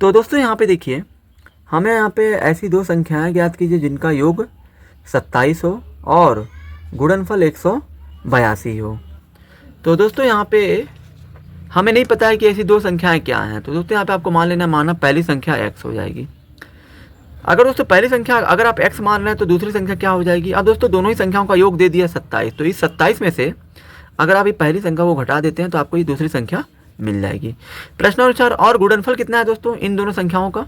तो दोस्तों यहाँ पे देखिए, हमें यहाँ पे ऐसी दो संख्याएं ज्ञात कीजिए जिनका योग 27 हो और गुणनफल 182 हो। तो दोस्तों यहाँ पे हमें नहीं पता है कि ऐसी दो संख्याएं क्या हैं, तो दोस्तों यहाँ पे आपको मान लेना, माना पहली संख्या x हो जाएगी। अगर दोस्तों पहली संख्या अगर आप x मान रहे हैं तो दूसरी संख्या क्या हो जाएगी। अब दोस्तों दोनों ही संख्याओं का योग दे दिया 27, तो इस 27 में से अगर आप ये पहली संख्या को घटा देते हैं तो आपको ये दूसरी संख्या मिल जाएगी। प्रश्नानुसार और गुणनफल कितना है दोस्तों इन दोनों संख्याओं का,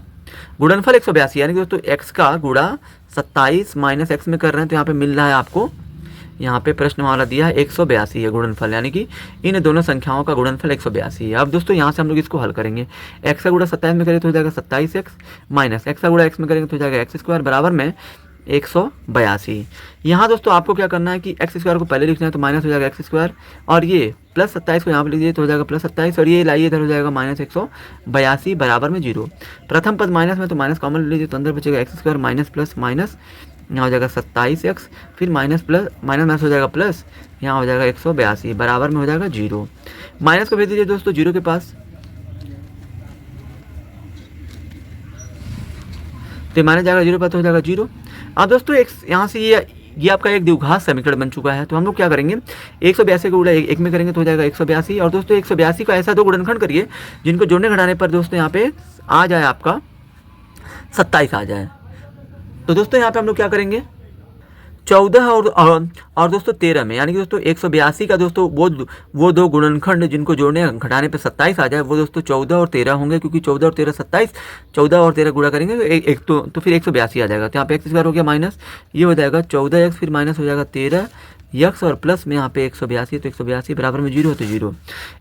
गुणनफल 182, यानी कि दोस्तों x का गुणा 27 माइनस x में कर रहे हैं, तो यहाँ पे मिल रहा है आपको, यहाँ पे प्रश्न हमारा दिया है 182 है गुणनफल, यानी कि इन दोनों संख्याओं का गुणनफल 182 है। अब दोस्तों यहाँ से हम लोग इसको हल करेंगे, x का गुणा 27 में करें तो हो जाएगा 27x माइनस x का गुणा x में करेंगे तो हो जाएगा x² बराबर में 182। यहाँ दोस्तों आपको क्या करना है कि x² को पहले लिखना है, तो माइनस हो जाएगा x² और ये प्लस 27 को यहाँ पर लिख दीजिए तो हो जाएगा प्लस 27 और ये लाइए इधर हो जाएगा -182 बराबर में 0। प्रथम पद माइनस में तो माइनस कॉमन ले लीजिए तो अंदर बचेगा x² माइनस प्लस माइनस, यहाँ हो जाएगा 27x, फिर माइनस प्लस माइनस हो जाएगा प्लस, यहाँ हो जाएगा 182 बराबर में हो जाएगा 0। माइनस को भेज दीजिए दोस्तों 0 के पास, तो माइनस जाएगा 0 पर तो हो जाएगा 0। अब दोस्तों यहाँ से ये आपका एक द्विघात समीकरण बन चुका है, तो हम लोग क्या करेंगे 182 को गुणा 1 में करेंगे तो हो जाएगा 182 और दोस्तों 182 का ऐसा दो गुणनखंड करिए जिनको जोड़ने घटाने पर दोस्तों यहाँ पे आ जाए आपका 27 आ जाए। तो दोस्तों यहाँ पे हम लोग क्या करेंगे 14 और दोस्तों 13 में, यानी कि दोस्तों 182 का दोस्तों वो दो गुणनखंड जिनको जोड़ने घटाने पे 27 आ जाए वो दोस्तों 14 और 13 होंगे, क्योंकि 14 और 13 27, 14 और 13 गुणा करेंगे तो फिर 182 आ जाएगा। तो यहाँ पे x² हो गया माइनस, ये हो जाएगा 14x फिर माइनस हो जाएगा 13x और प्लस में यहाँ पे 182, तो 182 बराबर में 0 तो 0।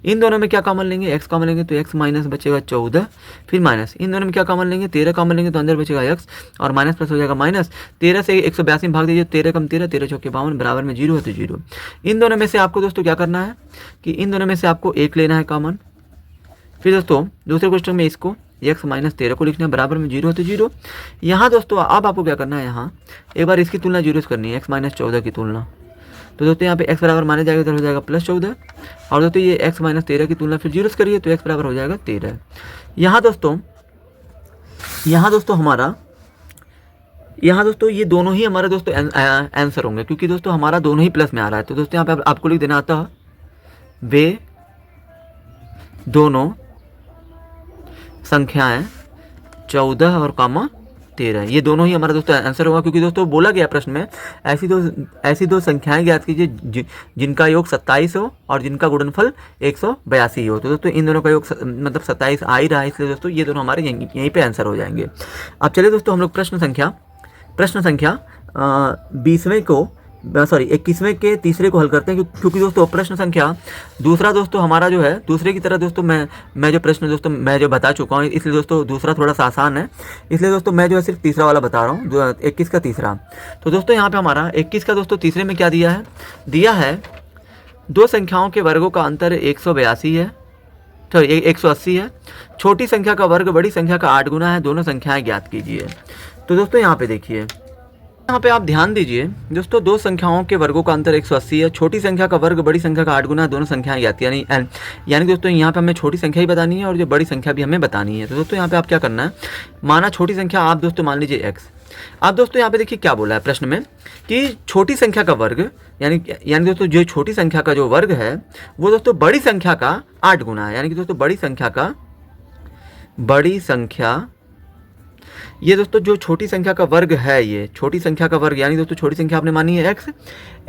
इन दोनों में क्या कॉमन लेंगे, x कॉमन लेंगे तो x माइनस बचेगा 14, फिर माइनस इन दोनों में क्या कॉमन लेंगे 13 कॉमन लेंगे तो अंदर बचेगा x और माइनस प्लस हो जाएगा माइनस, 13 से 182 में भाग दीजिए, 13 कम 13, 13 चौके 52 बराबर में 0 तो 0। इन दोनों में से आपको दोस्तों क्या करना है कि इन दोनों में से आपको एक लेना है कॉमन। फिर दोस्तों दूसरे क्वेश्चन में इसको x माइनस 13 को लिखना है बराबर में 0 तो 0। यहाँ दोस्तों अब आपको क्या करना है, यहाँ एक बार इसकी तुलना 0 से करनी है, x माइनस 14 की तुलना, तो दोस्तों यहाँ पे x बराबर माने जाएगा, इधर हो जाएगा प्लस 14 और दोस्तों ये x माइनस 13 की तुलना फिर 0 से करिए तो x बराबर हो जाएगा 13। यहाँ दोस्तों ये दोनों ही हमारे दोस्तों आंसर होंगे, क्योंकि दोस्तों हमारा दोनों ही प्लस में आ रहा है। तो दोस्तों यहाँ पे आपको लिख देना आता है वे दोनों संख्याएं 14 और 13, ये दोनों ही हमारा दोस्तों आंसर होगा, क्योंकि दोस्तों बोला गया प्रश्न में ऐसी दो संख्याएं ज्ञात कीजिए जिनका योग 27 हो और जिनका गुणनफल 182 हो। तो दोस्तों इन दोनों का योग मतलब 27 आ ही रहा है, इसलिए दोस्तों ये दोनों हमारे यहीं पे आंसर हो जाएंगे। अब चलिए दोस्तों हम लोग प्रश्न संख्या 21वें के तीसरे को हल करते हैं, क्योंकि दोस्तों प्रश्न संख्या दूसरा दोस्तों हमारा जो है दूसरे की तरह दोस्तों मैं जो प्रश्न दोस्तों मैं जो बता चुका हूँ, इसलिए दोस्तों दूसरा थोड़ा सा आसान है, इसलिए दोस्तों मैं जो है सिर्फ तीसरा वाला बता रहा हूँ, 21 का तीसरा। तो दोस्तों यहाँ पे हमारा 21 का दोस्तों तीसरे में क्या दिया है दो संख्याओं के वर्गों का अंतर 182 है, तो 180 है, छोटी संख्या का वर्ग बड़ी संख्या का 8 गुना है, दोनों संख्याएं ज्ञात कीजिए। तो दोस्तों यहाँ पे देखिए यहाँ पे आप ध्यान दीजिए दोस्तों, दो संख्याओं के वर्गों का अंतर 180 है। छोटी संख्या का वर्ग बड़ी संख्या का 8 गुना, दोनों संख्याएं आती है, यानी दोस्तों यहाँ पे हमें छोटी संख्या ही बतानी है और जो बड़ी संख्या भी हमें बतानी है। तो दोस्तों यहाँ पे आप क्या करना है, माना छोटी संख्या आप दोस्तों मान लीजिए x। आप दोस्तों यहाँ पे देखिए क्या बोला है प्रश्न में कि छोटी संख्या का वर्ग यानी दोस्तों जो छोटी संख्या का जो वर्ग है वो दोस्तों बड़ी संख्या का 8 गुना है। यानी कि दोस्तों बड़ी संख्या ये दोस्तों जो छोटी संख्या का वर्ग है, ये छोटी संख्या का वर्ग यानी दोस्तों छोटी संख्या आपने मानी है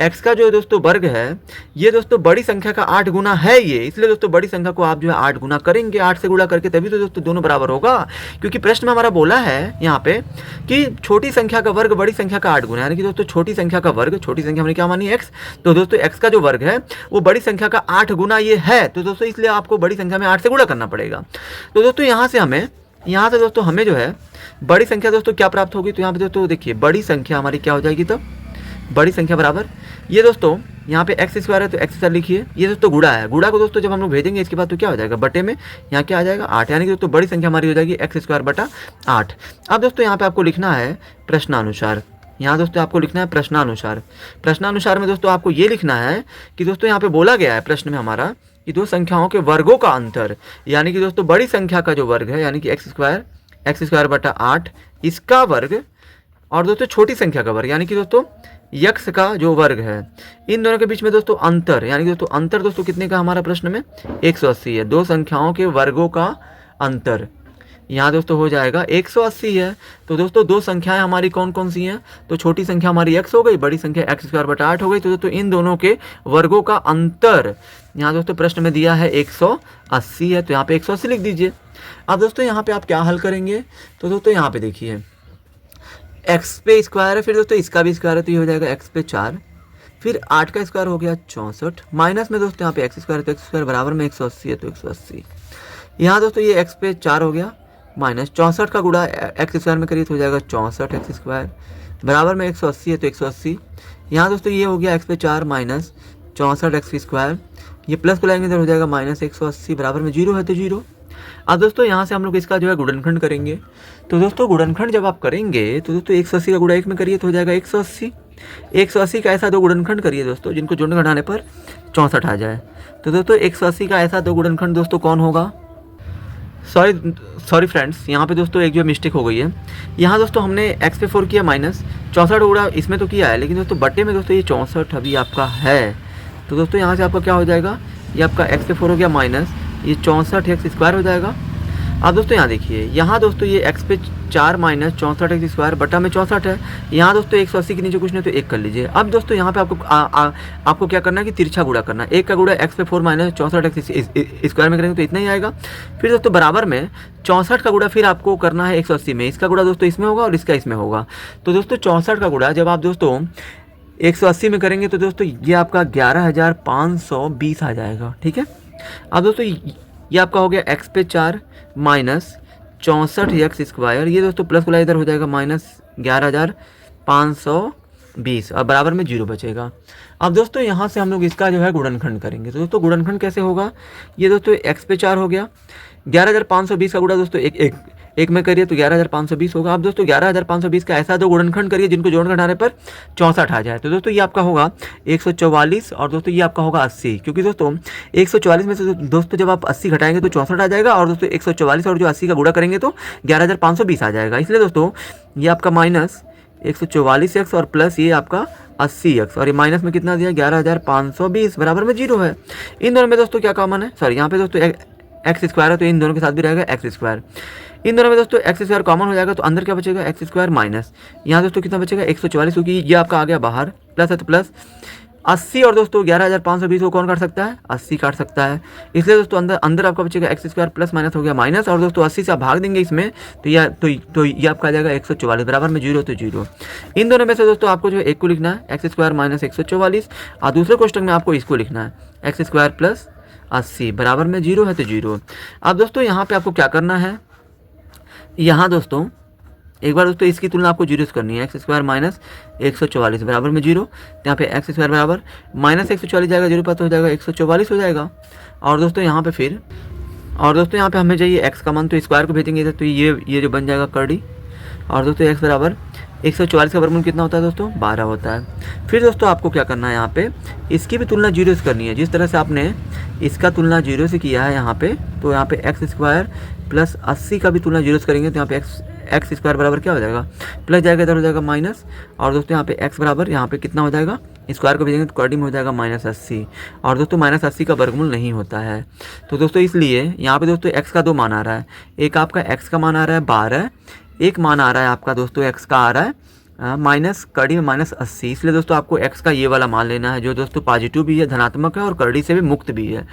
x का जो दोस्तों वर्ग है ये दोस्तों बड़ी संख्या का 8 गुना है ये। इसलिए दोस्तों बड़ी संख्या को आप जो है 8 गुना करेंगे, 8 से गुणा करके, तभी तो दोस्तों दोनों बराबर होगा। क्योंकि प्रश्न में हमारा बोला है यहाँ पे कि छोटी संख्या का वर्ग बड़ी संख्या का 8 गुना, यानी कि दोस्तों छोटी संख्या का वर्ग, छोटी संख्या हमने क्या मानी x, तो दोस्तों x का जो वर्ग है वो बड़ी संख्या का 8 गुना ये है। तो दोस्तों इसलिए आपको बड़ी संख्या में 8 से गुणा करना पड़ेगा। तो दोस्तों यहाँ से दोस्तों हमें जो है बड़ी संख्या दोस्तों क्या प्राप्त होगी, तो यहाँ पे दोस्तों देखिए बड़ी संख्या हमारी क्या हो जाएगी, तो बड़ी संख्या बराबर ये दोस्तों यहाँ पे एक्स स्क्वायर है तो एक्स स्क्वायर लिखिए, ये दोस्तों गुणा है, गुणा को दोस्तों जब हम लोग भेजेंगे इसके बाद तो क्या हो जाएगा बटे में, यहाँ क्या आ जाएगा 8, यानी कि दोस्तों बड़ी संख्या हमारी हो जाएगी एक्स स्क्वायर बटा 8। अब दोस्तों यहाँ पे आपको लिखना है प्रश्नानुसार, यहाँ दोस्तों आपको लिखना है प्रश्नानुसार। प्रश्नानुसार में दोस्तों आपको ये लिखना है कि दोस्तों यहाँ पे बोला गया है प्रश्न में हमारा कि दो संख्याओं के वर्गों का अंतर, यानी कि दोस्तों बड़ी संख्या का जो वर्ग है यानी कि एक्स स्क्वायर बटा 8 इसका वर्ग, और दोस्तों छोटी संख्या का वर्ग यानी कि दोस्तों यक्स का जो वर्ग है, इन दोनों के बीच में दोस्तों अंतर, यानी कि दोस्तों अंतर दोस्तों कितने का हमारा प्रश्न में 180 है। दो संख्याओं के वर्गों का अंतर यहाँ दोस्तों हो जाएगा 180 है। तो दोस्तों दो संख्याएं हमारी कौन कौन सी हैं, तो छोटी संख्या हमारी x हो गई, बड़ी संख्या एक्स स्क्वायर बटा 8 हो गई। तो दोस्तों इन दोनों के वर्गों का अंतर यहाँ दोस्तों प्रश्न में दिया है 180 है, तो यहाँ पे 180 लिख दीजिए। अब दोस्तों यहाँ पे आप क्या हल करेंगे, तो दोस्तों यहाँ पे देखिए x पे स्क्वायर है, फिर दोस्तों इसका भी स्क्वायर है तो ये हो जाएगा x पे 4, फिर 8 का स्क्वायर हो गया 64, माइनस में दोस्तों यहाँ पे x स्क्वायर है तो x स्क्वायर बराबर में 180 है तो 180, यहाँ दोस्तों ये x पे 4 हो गया, माइनस 64 का गुणा एक्स स्क्वायर में करिए तो हो जाएगा 64 एक्स स्क्वायर बराबर में 180 है तो 180, यहाँ दोस्तों ये हो गया x पे 4 माइनस 64 एक्स स्क्वायर, ये प्लस को लाएंगे तो हो जाएगा माइनस 180 बराबर में 0 है तो 0। अब दोस्तों यहाँ से हम लोग इसका जो है गुणनखंड करेंगे। तो दोस्तों गुणनखंड जब आप करेंगे तो दोस्तों 180 का गुणा 1 में करिए तो हो जाएगा 180, 180 का ऐसा दो गुणनखंड करिए दोस्तों जिनको जोड़ने घटाने पर 64 आ जाए। तो दोस्तों 180 का ऐसा दो गुणनखंड दोस्तों कौन होगा, सॉरी फ्रेंड्स, यहाँ पे दोस्तों एक जो मिस्टेक हो गई है, यहाँ दोस्तों हमने x पे 4 किया माइनस 64 गुणा इसमें तो किया है, लेकिन दोस्तों बट्टे में दोस्तों ये 64 अभी आपका है। तो दोस्तों यहाँ से आपका क्या हो जाएगा, ये आपका x पे 4 हो गया माइनस ये 64 एक्स स्क्वायर हो जाएगा। अब दोस्तों यहाँ देखिए, यहाँ दोस्तों ये x पे 4 माइनस 64 एक्स स्क्वायर बटा में 64 है, यहाँ दोस्तों 180 के नीचे कुछ नहीं तो 1 कर लीजिए। अब दोस्तों यहाँ पे आपको क्या करना है कि तिरछा गुणा करना है, 1 का गुणा x पे 4 माइनस 64 एक्स स्क्वायर में करेंगे तो इतना ही आएगा। फिर दोस्तों बराबर में 64 का गुणा फिर आपको करना है 180 में, इसका गुणा दोस्तों इसमें होगा और इसका इसमें होगा। तो दोस्तों 64 का गुणा जब आप दोस्तों 180 में करेंगे तो दोस्तों ये आपका 11,520 आ जाएगा, ठीक है। अब दोस्तों ये आपका हो गया x पे 4 माइनस 64 एक्स स्क्वायर, ये दोस्तों प्लस वाला इधर हो जाएगा माइनस 11,520 और बराबर में 0 बचेगा। अब दोस्तों यहाँ से हम लोग इसका जो है गुणनखंड करेंगे। तो दोस्तों गुणनखंड कैसे होगा, ये दोस्तों x पे 4 हो गया, 11,520 का गुणा दोस्तों एक में करिए तो 11,520 होगा। अब दोस्तों 11,520 का ऐसा दो गुणनखंड करिए जिनको जोड़ घटाने पर 64 आ जाए। तो दोस्तों ये आपका होगा 144 और दोस्तों ये आपका होगा 80, क्योंकि दोस्तों 144 में से दोस्तों जब आप 80 घटाएंगे तो 64 आ जाएगा और दोस्तों 144 और जो 80 का गुणा करेंगे तो 11,520 आ जाएगा। इसलिए दोस्तों ये आपका माइनस 144x और प्लस ये आपका 80x और ये माइनस में कितना दिया 11,520 बराबर में 0 है। इन दोनों में दोस्तों क्या कॉमन है, सॉरी यहाँ पे दोस्तों एक्स स्क्वायर है तो इन दोनों के साथ भी रहेगा एक्स स्क्वायर। इन दोनों में दोस्तों एक्स स्क्वायर कॉमन हो जाएगा तो अंदर क्या बचेगा एक्स स्क्वायर माइनस यहाँ दोस्तों कितना बचेगा 144, क्योंकि ये आपका आ गया बाहर, प्लस है तो प्लस 80 और दोस्तों 11,520 को कौन काट सकता है 80 काट सकता है। इसलिए दोस्तों अंदर आपका बचेगा एक्स स्क्वायर प्लस माइनस हो गया माइनस और दोस्तों 80 से आप भाग देंगे इसमें तो ये आपका आ जाएगा 144 बराबर में 0 तो 0। इन दोनों में से दोस्तों आपको जो है एक को लिखना है एक्स स्क्वायर माइनस 144 और दूसरे क्वेश्चन में आपको इसको लिखना है एक्स स्क्वायर प्लस 80 बराबर में 0 है तो 0। अब दोस्तों यहाँ पे आपको क्या करना है, यहाँ दोस्तों एक बार दोस्तों इसकी तुलना आपको 0 से करनी है, एक्स स्क्वायर माइनस 144 बराबर में 0, यहाँ पे एक्स स्क्वायर बराबर माइनस 144 जाएगा 0 पर तो हो जाएगा 144 हो जाएगा। और दोस्तों यहाँ पे फिर यहाँ पे हमें चाहिए x का मान, तो स्क्वायर को भेजेंगे इधर तो ये जो बन जाएगा कर्डी और दोस्तों x बराबर 144 का वर्गमूल कितना होता है दोस्तों? 12 होता है। फिर दोस्तों आपको क्या करना है, यहाँ पे इसकी भी तुलना 0 से करनी है। जिस तरह से आपने इसका तुलना 0 से किया है यहाँ पे, तो यहाँ पे एक्स स्क्वायर प्लस 80 का भी तुलना 0 से करेंगे तो यहाँ पे एक्स स्क्वायर बराबर क्या हो जाएगा? प्लस जाएगा, इधर हो जाएगा माइनस, और दोस्तों यहाँ पे एक्स बराबर यहाँ पे कितना हो जाएगा? स्क्वायर को भेजेंगे तो कॉर्डिंग में हो जाएगा -80, और दोस्तों -80 का वर्गमूल नहीं होता है। तो दोस्तों इसलिए यहाँ पे दोस्तों एक्स का 2 मान आ रहा है। एक आपका एक्स का मान आ रहा है 12, एक मान आ रहा है आपका दोस्तों एक्स का आ रहा है माइनस करड़ी में -80। इसलिए दोस्तों आपको एक्स का ये वाला मान लेना है जो दोस्तों पॉजिटिव भी है, धनात्मक है और करड़ी से भी मुक्त भी है।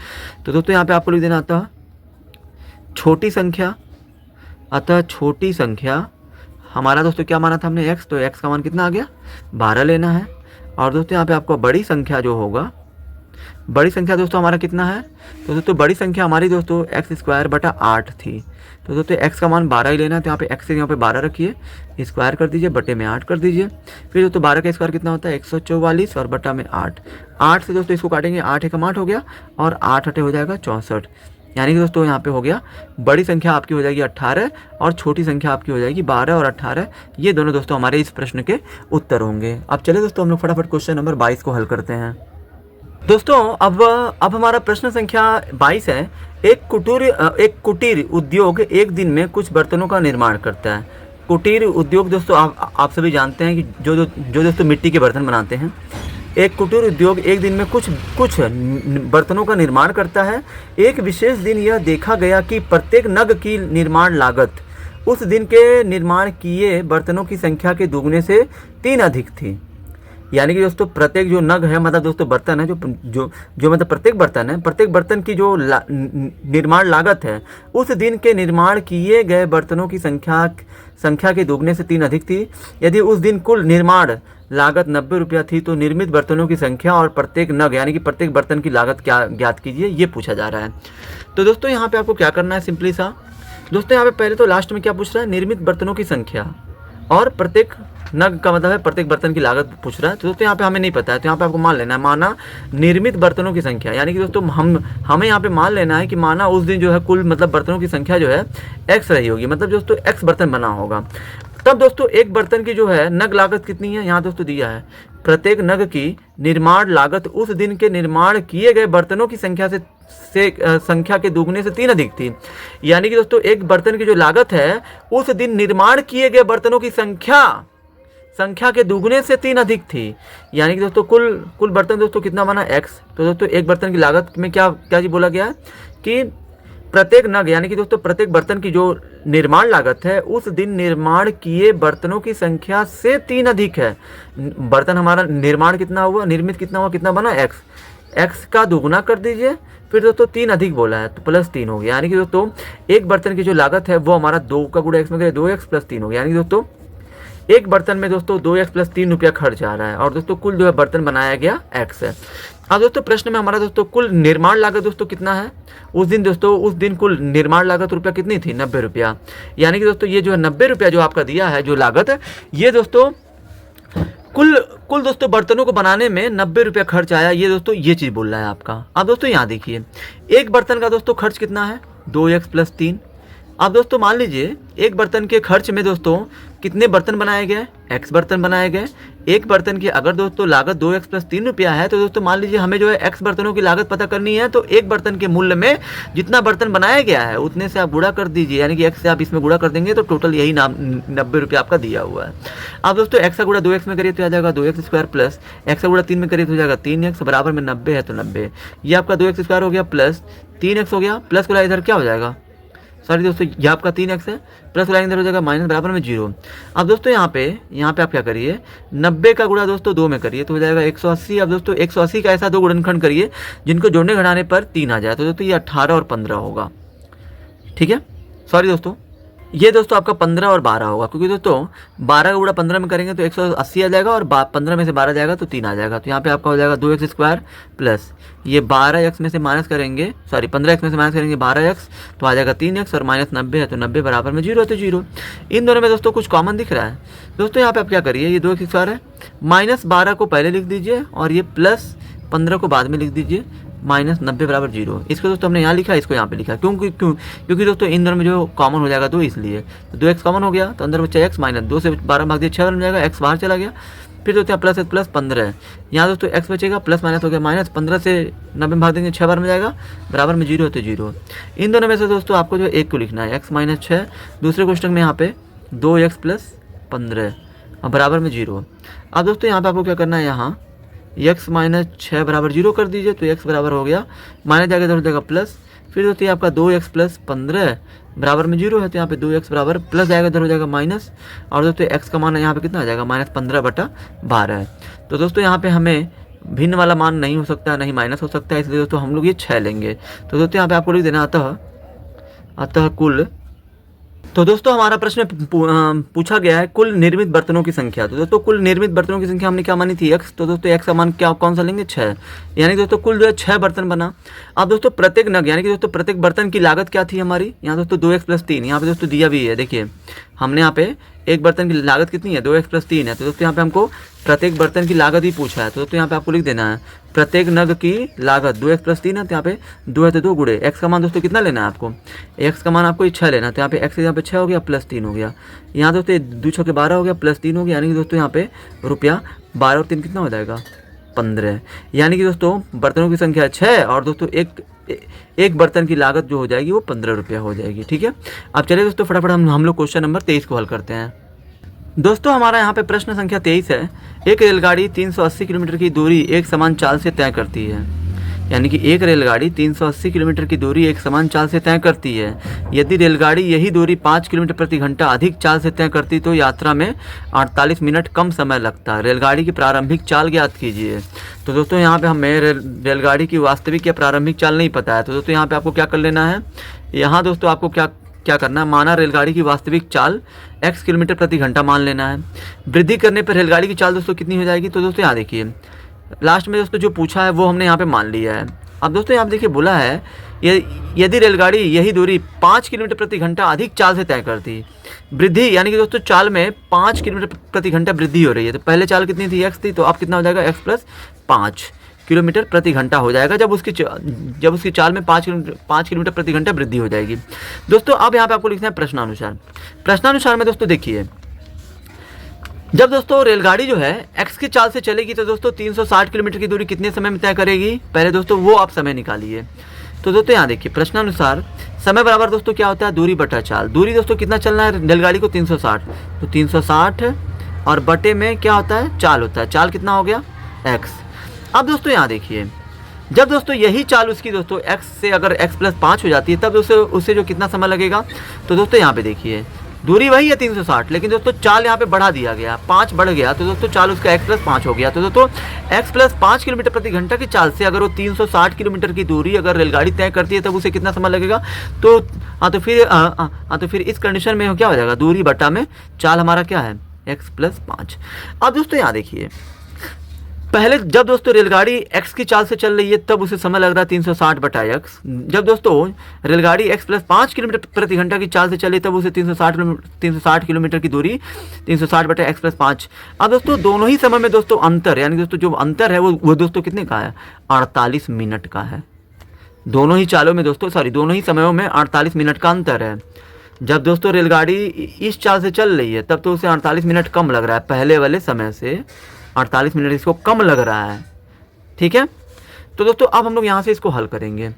तो दोस्तों यहाँ पे आपको लिख देना आता है छोटी संख्या, अतः छोटी संख्या हमारा दोस्तों क्या माना था हमने? एक्स, तो एक्स का मान कितना आ गया? 12 लेना है। और दोस्तों यहाँ पे आपको बड़ी संख्या जो होगा, बड़ी संख्या दोस्तों हमारा कितना है? तो दोस्तों बड़ी संख्या हमारी दोस्तों एक्स स्क्वायर बटा 8 थी। तो दोस्तों एक्स का मान 12 ही लेना है, तो यहाँ पे एक्स से यहाँ पे 12 रखिए, स्क्वायर कर दीजिए, बटे में 8 कर दीजिए। फिर दोस्तों 12 का स्क्वायर कितना होता है? 144 और बटा में 8। 8 से दोस्तों इसको काटेंगे, 8 एकम 8 हो गया, और 8 अटे हो जाएगा 64। यानी कि दोस्तों यहाँ पे हो गया बड़ी संख्या आपकी हो जाएगी 18 और छोटी संख्या आपकी हो जाएगी 12 और 18। ये दोनों दोस्तों हमारे इस प्रश्न के उत्तर होंगे। अब चले दोस्तों हम लोग फटाफट क्वेश्चन नंबर 22 को हल करते हैं। दोस्तों अब हमारा प्रश्न संख्या 22 है। एक कुटीर उद्योग एक दिन में कुछ बर्तनों का निर्माण करता है। कुटीर उद्योग दोस्तों आप सभी जानते हैं कि जो दोस्तों मिट्टी के बर्तन बनाते हैं। एक कुटीर उद्योग एक दिन में कुछ बर्तनों का निर्माण करता है। एक विशेष दिन यह देखा गया कि प्रत्येक नग की निर्माण लागत उस दिन के निर्माण किए बर्तनों की संख्या के दुगने से 3 अधिक थी। यानी कि दोस्तों प्रत्येक जो नग है, मतलब दोस्तों बर्तन है, जो मतलब प्रत्येक बर्तन है, प्रत्येक बर्तन की जो निर्माण लागत है उस दिन के निर्माण किए गए बर्तनों की संख्या के दुगने से 3 अधिक थी। यदि उस दिन कुल निर्माण लागत 90 रुपया थी तो निर्मित बर्तनों की संख्या और प्रत्येक नग यानी कि प्रत्येक बर्तन की लागत क्या ज्ञात कीजिए, ये पूछा जा रहा है। तो दोस्तों यहाँ पे आपको क्या करना है, सिंपली सा दोस्तों यहाँ पे पहले तो लास्ट में क्या पूछ रहा है? निर्मित बर्तनों की संख्या और प्रत्येक नग का मतलब है प्रत्येक बर्तन की लागत पूछ रहा है। तो दोस्तों यहाँ पे हमें नहीं पता है, तो यहाँ पे आपको मान लेना है माना निर्मित बर्तनों की संख्या, यानी कि दोस्तों हमें यहाँ पे मान लेना है कि माना उस दिन जो है कुल मतलब बर्तनों की संख्या जो है एक्स रही होगी, मतलब दोस्तों एक्स बर्तन बना होगा। तब दोस्तों एक बर्तन की जो है नग लागत कितनी है, यहाँ दोस्तों दिया है प्रत्येक नग की निर्माण लागत उस दिन के निर्माण किए गए बर्तनों की संख्या से संख्या के दुगने से 3 अधिक थी। यानी कि दोस्तों एक बर्तन की जो लागत है उस दिन निर्माण किए गए बर्तनों की संख्या के दुगने से 3 अधिक थी। यानी कि दोस्तों कुल बर्तन दोस्तों कितना बना? एक्स। तो दोस्तों एक बर्तन की लागत में क्या जी बोला गया है कि प्रत्येक नग यानी कि दोस्तों प्रत्येक बर्तन की जो निर्माण लागत है उस दिन निर्माण किए बर्तनों की संख्या से 3 अधिक है। बर्तन हमारा निर्माण कितना हुआ, निर्मित कितना हुआ, कितना बना? एक्स। एक्स का दुगुना कर दीजिए, फिर दोस्तों 3 अधिक बोला है तो +3 हो गया। यानी कि दोस्तों एक बर्तन की जो लागत है वो हमारा 2 का गुणा एक्स में करें 2x + 3 हो गया। यानी कि दोस्तों एक बर्तन में दोस्तों 2x + 3 रुपया खर्च आ रहा है और दोस्तों कुल जो है बर्तन बनाया गया x है। अब दोस्तों प्रश्न में हमारा दोस्तों कुल निर्माण लागत दोस्तों कितना है? उस दिन कुल निर्माण लागत रुपया कितनी थी? 90 रुपया। यानी कि दोस्तों ये जो है 90 रुपया जो आपका दिया है जो लागत है, ये दोस्तों कुल दोस्तों बर्तनों को बनाने में 90 रुपया खर्च आया। ये दोस्तों ये चीज़ बोल रहा है आपका। अब दोस्तों यहाँ देखिए एक बर्तन का दोस्तों खर्च कितना है? 2x + 3। अब दोस्तों मान लीजिए एक बर्तन के खर्च में दोस्तों कितने बर्तन बनाए गए? x बर्तन बनाए गए। एक बर्तन की अगर दोस्तों लागत 2x + 3 रुपया है तो दोस्तों मान लीजिए हमें जो है x बर्तनों की लागत पता करनी है। तो एक बर्तन के मूल्य में जितना बर्तन बनाया गया है उतने से आप गुणा कर दीजिए, यानी कि x से आप इसमें गुणा कर देंगे तो टोटल यही 90 रुपया आपका दिया हुआ है। अब दोस्तों x का गुणा 2x में करिए तो आ जाएगा 2x² प्लस x का गुणा 3 में करिए तो हो जाएगा 3x बराबर में 90 है तो 90। ये आपका 2x² हो गया प्लस 3x हो गया, प्लस को इधर क्या हो जाएगा? सॉरी दोस्तों ये आपका 3x है, प्लस लाइन इधर हो जाएगा माइनस बराबर में 0। अब दोस्तों यहाँ पे आप क्या करिए 90 का गुणा दोस्तों 2 में करिए तो हो जाएगा 180। अब दोस्तों 180 का ऐसा 2 गुणनखंड करिए जिनको जोड़ने घटाने पर 3 आ जाए, तो दोस्तों ये 18 और 15 होगा। ठीक है, सॉरी दोस्तों ये दोस्तों आपका 15 और 12 होगा, क्योंकि दोस्तों 12 का गुणा 15 में करेंगे तो 180 आ जाएगा और 15 में से 12 जाएगा तो 3 आ जाएगा। तो यहाँ पे आपका हो जाएगा 2x² प्लस ये 12x में से माइनस करेंगे, सॉरी 15x में से माइनस करेंगे 12x तो आ जाएगा 3x और माइनस 90 है तो 90 बराबर में 0 है तो 0। इन दोनों में दोस्तों कुछ कॉमन दिख रहा है। दोस्तों यहाँ पे आप क्या करिए ये 2x² है, -12 को पहले लिख दीजिए और ये +15 को बाद में लिख दीजिए। -90 बराबर 0। इसको दोस्तों हमने यहाँ लिखा, इसको यहाँ पे लिखा, क्योंकि दोस्तों इन दोनों में जो कॉमन हो जाएगा 2, इसलिए तो 2x कॉमन हो गया, तो अंदर बच्चा x माइनस 2 से 12 भाग दिया 6 बन जाएगा, x बाहर चला गया। फिर दोस्तों प्लस है प्लस 15, यहाँ दोस्तों x बचेगा, प्लस माइनस हो गया माइनस, 15 से 90 में भाग देंगे 6 बार में जाएगा, बराबर में 0 तो 0। इन दोनों में से दोस्तों आपको जो एक को लिखना है, x माइनस 6, दूसरे क्वेश्चन में यहाँ पे 2x प्लस 15 और बराबर में 0। अब दोस्तों यहाँ पे आपको क्या करना है, यहाँ x माइनस 6 बराबर 0 कर दीजिए, तो x बराबर हो गया, माइनस जाएगा इधर हो जाएगा प्लस, फिर दोस्तों आपका 2x प्लस 15 बराबर में 0 है, तो यहाँ पे 2x बराबर प्लस जाएगा इधर हो जाएगा माइनस, और दोस्तों x का मान यहाँ पे कितना आ जाएगा, -15/12 है। तो दोस्तों यहाँ पे हमें भिन्न वाला मान नहीं हो सकता, नहीं माइनस हो सकता है, इसलिए दोस्तों हम लोग ये 6 लेंगे। तो दोस्तों यहाँ पे आपको लिख देना अतः कुल, तो दोस्तों हमारा प्रश्न पूछा गया है कुल निर्मित बर्तनों की संख्या। तो दोस्तों कुल निर्मित बर्तनों की संख्या हमने क्या मानी थी, x, तो दोस्तों x का मान क्या कौन सा लेंगे, 6, यानी कि दोस्तों कुल जो है 6 बर्तन बना। अब दोस्तों प्रत्येक नग यानी कि दोस्तों प्रत्येक बर्तन की लागत क्या थी हमारी, यहाँ दोस्तों 2x प्लस 3, यहाँ पे दोस्तों दिया भी है, देखिए हमने यहाँ पे एक बर्तन की लागत कितनी है, 2x प्लस 3 है। तो दोस्तों यहाँ पे हमको प्रत्येक बर्तन की लागत ही पूछा है, तो दोस्तों यहाँ पे आपको लिख देना है प्रत्येक नग की लागत 2x प्लस 3 है, तो यहाँ पे 2 है तो 2 गुणे x का मान दोस्तों कितना लेना है आपको, x का मान आपको 6 लेना है, तो यहाँ पे x यहाँ पे 6 हो गया प्लस 3 हो गया, यहाँ दोस्तों 2 6 के 12 हो गया प्लस 3 हो गया, यानी कि दोस्तों यहाँ पे रुपया 12 और 3 कितना हो जाएगा, 15। यानी कि दोस्तों बर्तनों की संख्या 6 और दोस्तों एक बर्तन की लागत जो हो जाएगी वो 15 रुपया हो जाएगी। ठीक है, अब चलिए दोस्तों फटाफट हम लोग क्वेश्चन नंबर 23 को हल करते हैं। दोस्तों हमारा यहाँ पे प्रश्न संख्या 23 है, एक रेलगाड़ी 380 किलोमीटर की दूरी एक समान चाल से तय करती है, यानी कि एक रेलगाड़ी 380 किलोमीटर की दूरी एक समान चाल से तय करती है। यदि रेलगाड़ी यही दूरी 5 किलोमीटर प्रति घंटा अधिक चाल से तय करती तो यात्रा में 48 मिनट कम समय लगता। रेलगाड़ी की प्रारंभिक चाल ज्ञात कीजिए। तो दोस्तों यहाँ पे हमें रेलगाड़ी की वास्तविक या प्रारंभिक चाल नहीं पता है, तो दोस्तों यहाँ पे आपको क्या कर लेना है, यहाँ दोस्तों आपको क्या करना है, माना रेलगाड़ी की वास्तविक चाल x किलोमीटर प्रति घंटा मान लेना है। वृद्धि करने पर रेलगाड़ी की चाल दोस्तों कितनी हो जाएगी, तो दोस्तों यहाँ देखिए लास्ट में दोस्तों जो पूछा है वो हमने यहाँ पे मान लिया है। अब दोस्तों यहाँ देखिए बोला है यदि रेलगाड़ी यही दूरी 5 किलोमीटर प्रति घंटा अधिक चाल से तय करती, वृद्धि यानी कि दोस्तों चाल में 5 किलोमीटर प्रति घंटा वृद्धि हो रही है, तो पहले चाल कितनी थी, x थी, तो अब कितना हो जाएगा x प्लस 5 किलोमीटर प्रति घंटा हो जाएगा जब उसकी चाल में 5 किलोमीटर प्रति घंटा वृद्धि हो जाएगी। दोस्तों अब यहाँ पे आपको लिखना है प्रश्नानुसार में दोस्तों देखिए, जब दोस्तों रेलगाड़ी जो है x की चाल से चलेगी तो दोस्तों 360 किलोमीटर की दूरी कितने समय में तय करेगी, पहले दोस्तों वो आप समय निकालिए। तो दोस्तों यहाँ देखिए प्रश्नानुसार समय बराबर दोस्तों क्या होता है, दूरी बटा चाल। दूरी दोस्तों कितना चलना है रेलगाड़ी को, 360, तो 360 और बटे में क्या होता है, चाल होता है, चाल कितना हो गया x। अब दोस्तों यहाँ देखिए जब दोस्तों यही चाल उसकी दोस्तों x से अगर x प्लस 5 हो जाती है तब दोस्तों उससे जो कितना समय लगेगा, तो दोस्तों यहाँ पे देखिए दूरी वही है 360, लेकिन दोस्तों चाल यहाँ पे बढ़ा दिया गया, 5 बढ़ गया, तो दोस्तों चाल उसका x प्लस 5 हो गया। तो दोस्तों x प्लस 5 किलोमीटर प्रति घंटा की चाल से अगर वो 360 किलोमीटर की दूरी अगर रेलगाड़ी तय करती है तब उसे कितना समय लगेगा, तो फिर इस कंडीशन में क्या हो जाएगा, दूरी बटा में चाल हमारा क्या है x प्लस 5। अब दोस्तों यहाँ देखिए पहले जब दोस्तों रेलगाड़ी x की चाल से चल रही है तब उसे समय लग रहा है 360 बटा x। जब दोस्तों रेलगाड़ी x प्लस 5 किलोमीटर प्रति घंटा की चाल से चली तब उसे 360 किलोमीटर की दूरी 360 बटा x प्लस 5। अब दोस्तों दोनों ही समय में दोस्तों अंतर यानी दोस्तों जो अंतर है वो दोस्तों कितने का है, 48 मिनट का है। दोनों ही चालों में दोस्तों दोनों ही समयों में 48 मिनट का अंतर है। जब दोस्तों रेलगाड़ी इस चाल से चल रही है तब तो उसे 48 मिनट कम लग रहा है, पहले वाले समय से 48 मिनट इसको कम लग रहा है। ठीक है, तो दोस्तों अब हम लोग यहाँ से इसको हल करेंगे।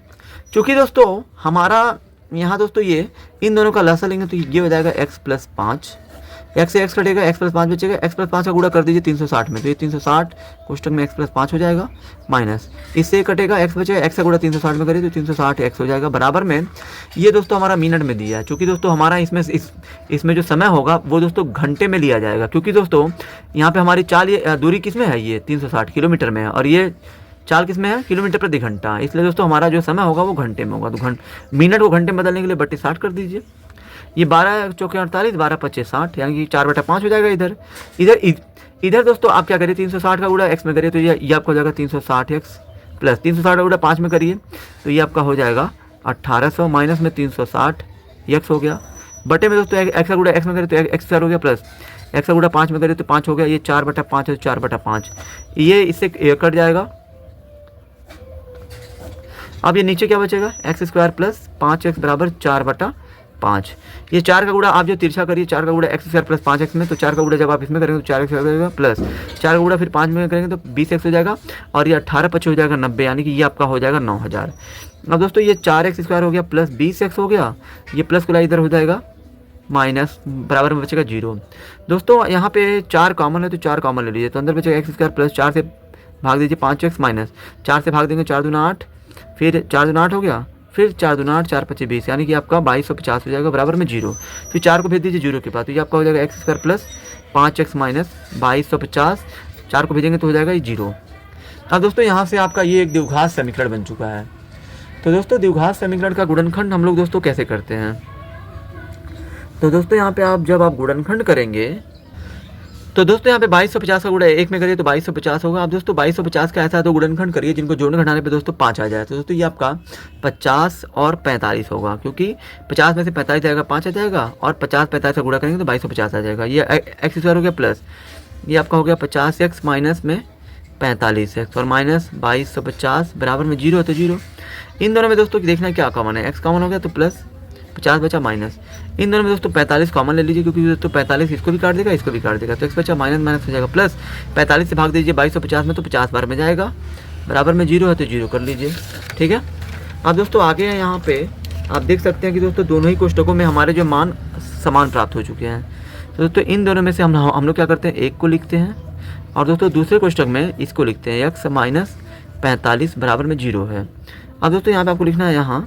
क्योंकि दोस्तों हमारा यहाँ दोस्तों ये इन दोनों का लसा लेंगे तो ये हो जाएगा x प्लस 5, x से x कटेगा, x प्लस 5 बचेगा, x प्लस 5 का गुणा कर दीजिए 360 में, तो ये 360 कोष्टक में x प्लस 5 हो जाएगा, माइनस इससे कटेगा x बचेगा, x का गुणा 360 में करिए तो 360 x हो जाएगा, बराबर में ये दोस्तों हमारा मिनट में दिया है। चूँकि दोस्तों हमारा इसमें जो समय होगा वो दोस्तों घंटे में लिया जाएगा, क्योंकि दोस्तों यहाँ पे हमारी चाल दूरी किस में है, ये 360 किलोमीटर में है और ये चाल किस में है, किलोमीटर प्रति घंटा, इसलिए दोस्तों हमारा जो समय होगा वो घंटे में होगा। तो मिनट को घंटे में बदलने के लिए बटे 60 कर दीजिए, ये 12 चौके 48, 12 पच्चीस 60, यानी कि 4 बटा 5 हो जाएगा। इधर दोस्तों आप क्या करिए 360 का गुणा x में करिए तो ये आपका हो जाएगा 360x प्लस 360 का गुणा 5 में करिए तो ये आपका हो जाएगा 1800 माइनस में 360x हो गया, बटे में दोस्तों x का गुणा x में करिए तो x हो गया, प्लस x का गुणा 5 में करिए तो 5 हो गया, ये 4 बटा 5 है, 4 बटा 5 ये इससे कट जाएगा, अब ये नीचे क्या बचेगा, एक्स स्क्वायर प्लस 5x बराबर 4/5। ये 4 का गुणा आप जो तिरछा करिए, 4 का गुणा एक्स स्क्वायर प्लस 5x में, तो 4 का गुणा जब आप इसमें करेंगे तो 4x हो जाएगा प्लस 4 का गुणा फिर 5 में करेंगे तो 20x हो जाएगा, और ये 18 25 हो जाएगा 90, यानी कि ये आपका हो जाएगा 9000। अब दोस्तों ये 4x स्क्वायर हो गया प्लस 20x हो गया, ये प्लस को इधर हो जाएगा माइनस, बराबर में बचेगा 0। दोस्तों यहाँ पे 4 कॉमन है तो 4 कॉमन ले लीजिए, तो अंदर बचेगा एक्स स्क्वायर प्लस 4 से भाग दीजिए 5x माइनस 4 से भाग देंगे 4 दूना 8, फिर 4 दूना 8 हो गया, फिर 4 दूना 8 4 25 20, यानी कि आपका 2250 हो जाएगा, बराबर में 0। फिर 4 को भेज दीजिए 0 के पास, तो ये आपका हो जाएगा x square plus 5x minus 2250, 4 को भेजेंगे तो हो जाएगा ये 0। अब दोस्तों यहाँ से आपका ये एक द्विघात समीकरण बन चुका है। तो दोस्तों द्विघात समीकरण का गुणनखंड हम लोग दोस्तों कैसे करते हैं, तो दोस्तों यहाँ पे आप जब आप गुणनखंड करेंगे तो दोस्तों यहाँ पे 2250 का गुणा 1 में करिए तो 2250 होगा। अब दोस्तों 2250 का ऐसा है तो गुणनखंड करिए जिनको जोड़ने घटाने पे दोस्तों 5 आ जाए, तो दोस्तों ये आपका 50 और 45 होगा, क्योंकि 50 में से 45 जाएगा 5 आ जाएगा, और 50 45 का गुणा करेंगे तो 2250 आ जाएगा। ये एक्स स्क्वायर हो गया प्लस ये आपका हो गया 50x माइनस में 45x और माइनस 2250 बराबर में 0 है तो 0। इन दोनों में दोस्तों देखना है क्या कॉमन है, x कॉमन हो गया तो प्लस 50 बचा माइनस, इन दोनों में दोस्तों 45 कॉमन ले लीजिए, क्योंकि दोस्तों 45 इसको भी काट देगा इसको भी काट देगा, तो x बचा माइनस माइनस हो जाएगा प्लस 45 से भाग दीजिए 2250 में तो 50 बार में जाएगा, बराबर में 0 है तो 0 कर लीजिए। ठीक है, अब दोस्तों आगे हैं यहाँ पे आप देख सकते हैं कि दोस्तों दोनों ही कोष्टकों में हमारे जो मान समान प्राप्त हो चुके हैं। तो दोस्तों इन दोनों में से हम लोग क्या करते हैं, एक को लिखते हैं और दोस्तों दूसरे कोष्टक में इसको लिखते हैं x माइनस 45 बराबर में 0 है। अब दोस्तों यहाँ पे आपको लिखना है यहाँ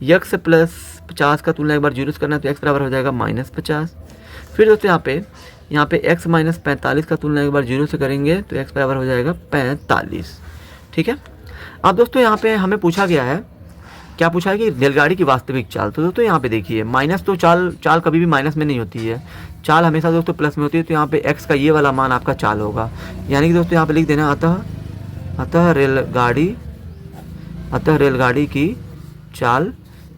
x प्लस 50 का तुलना एक बार 0 से करना है तो x बराबर हो जाएगा माइनस 50। फिर दोस्तों यहाँ पे x माइनस 45 का तुलना एक बार 0 से करेंगे तो x बराबर हो जाएगा 45। ठीक है, अब दोस्तों यहाँ पे हमें पूछा गया है, क्या पूछा है कि रेलगाड़ी की वास्तविक चाल। तो दोस्तों यहाँ पे देखिए माइनस तो चाल कभी भी माइनस में नहीं होती है, चाल हमेशा दोस्तों प्लस में होती है, तो यहाँ पे x का ये वाला मान आपका चाल होगा, यानी कि दोस्तों यहाँ पे लिख देना अतः रेलगाड़ी की चाल।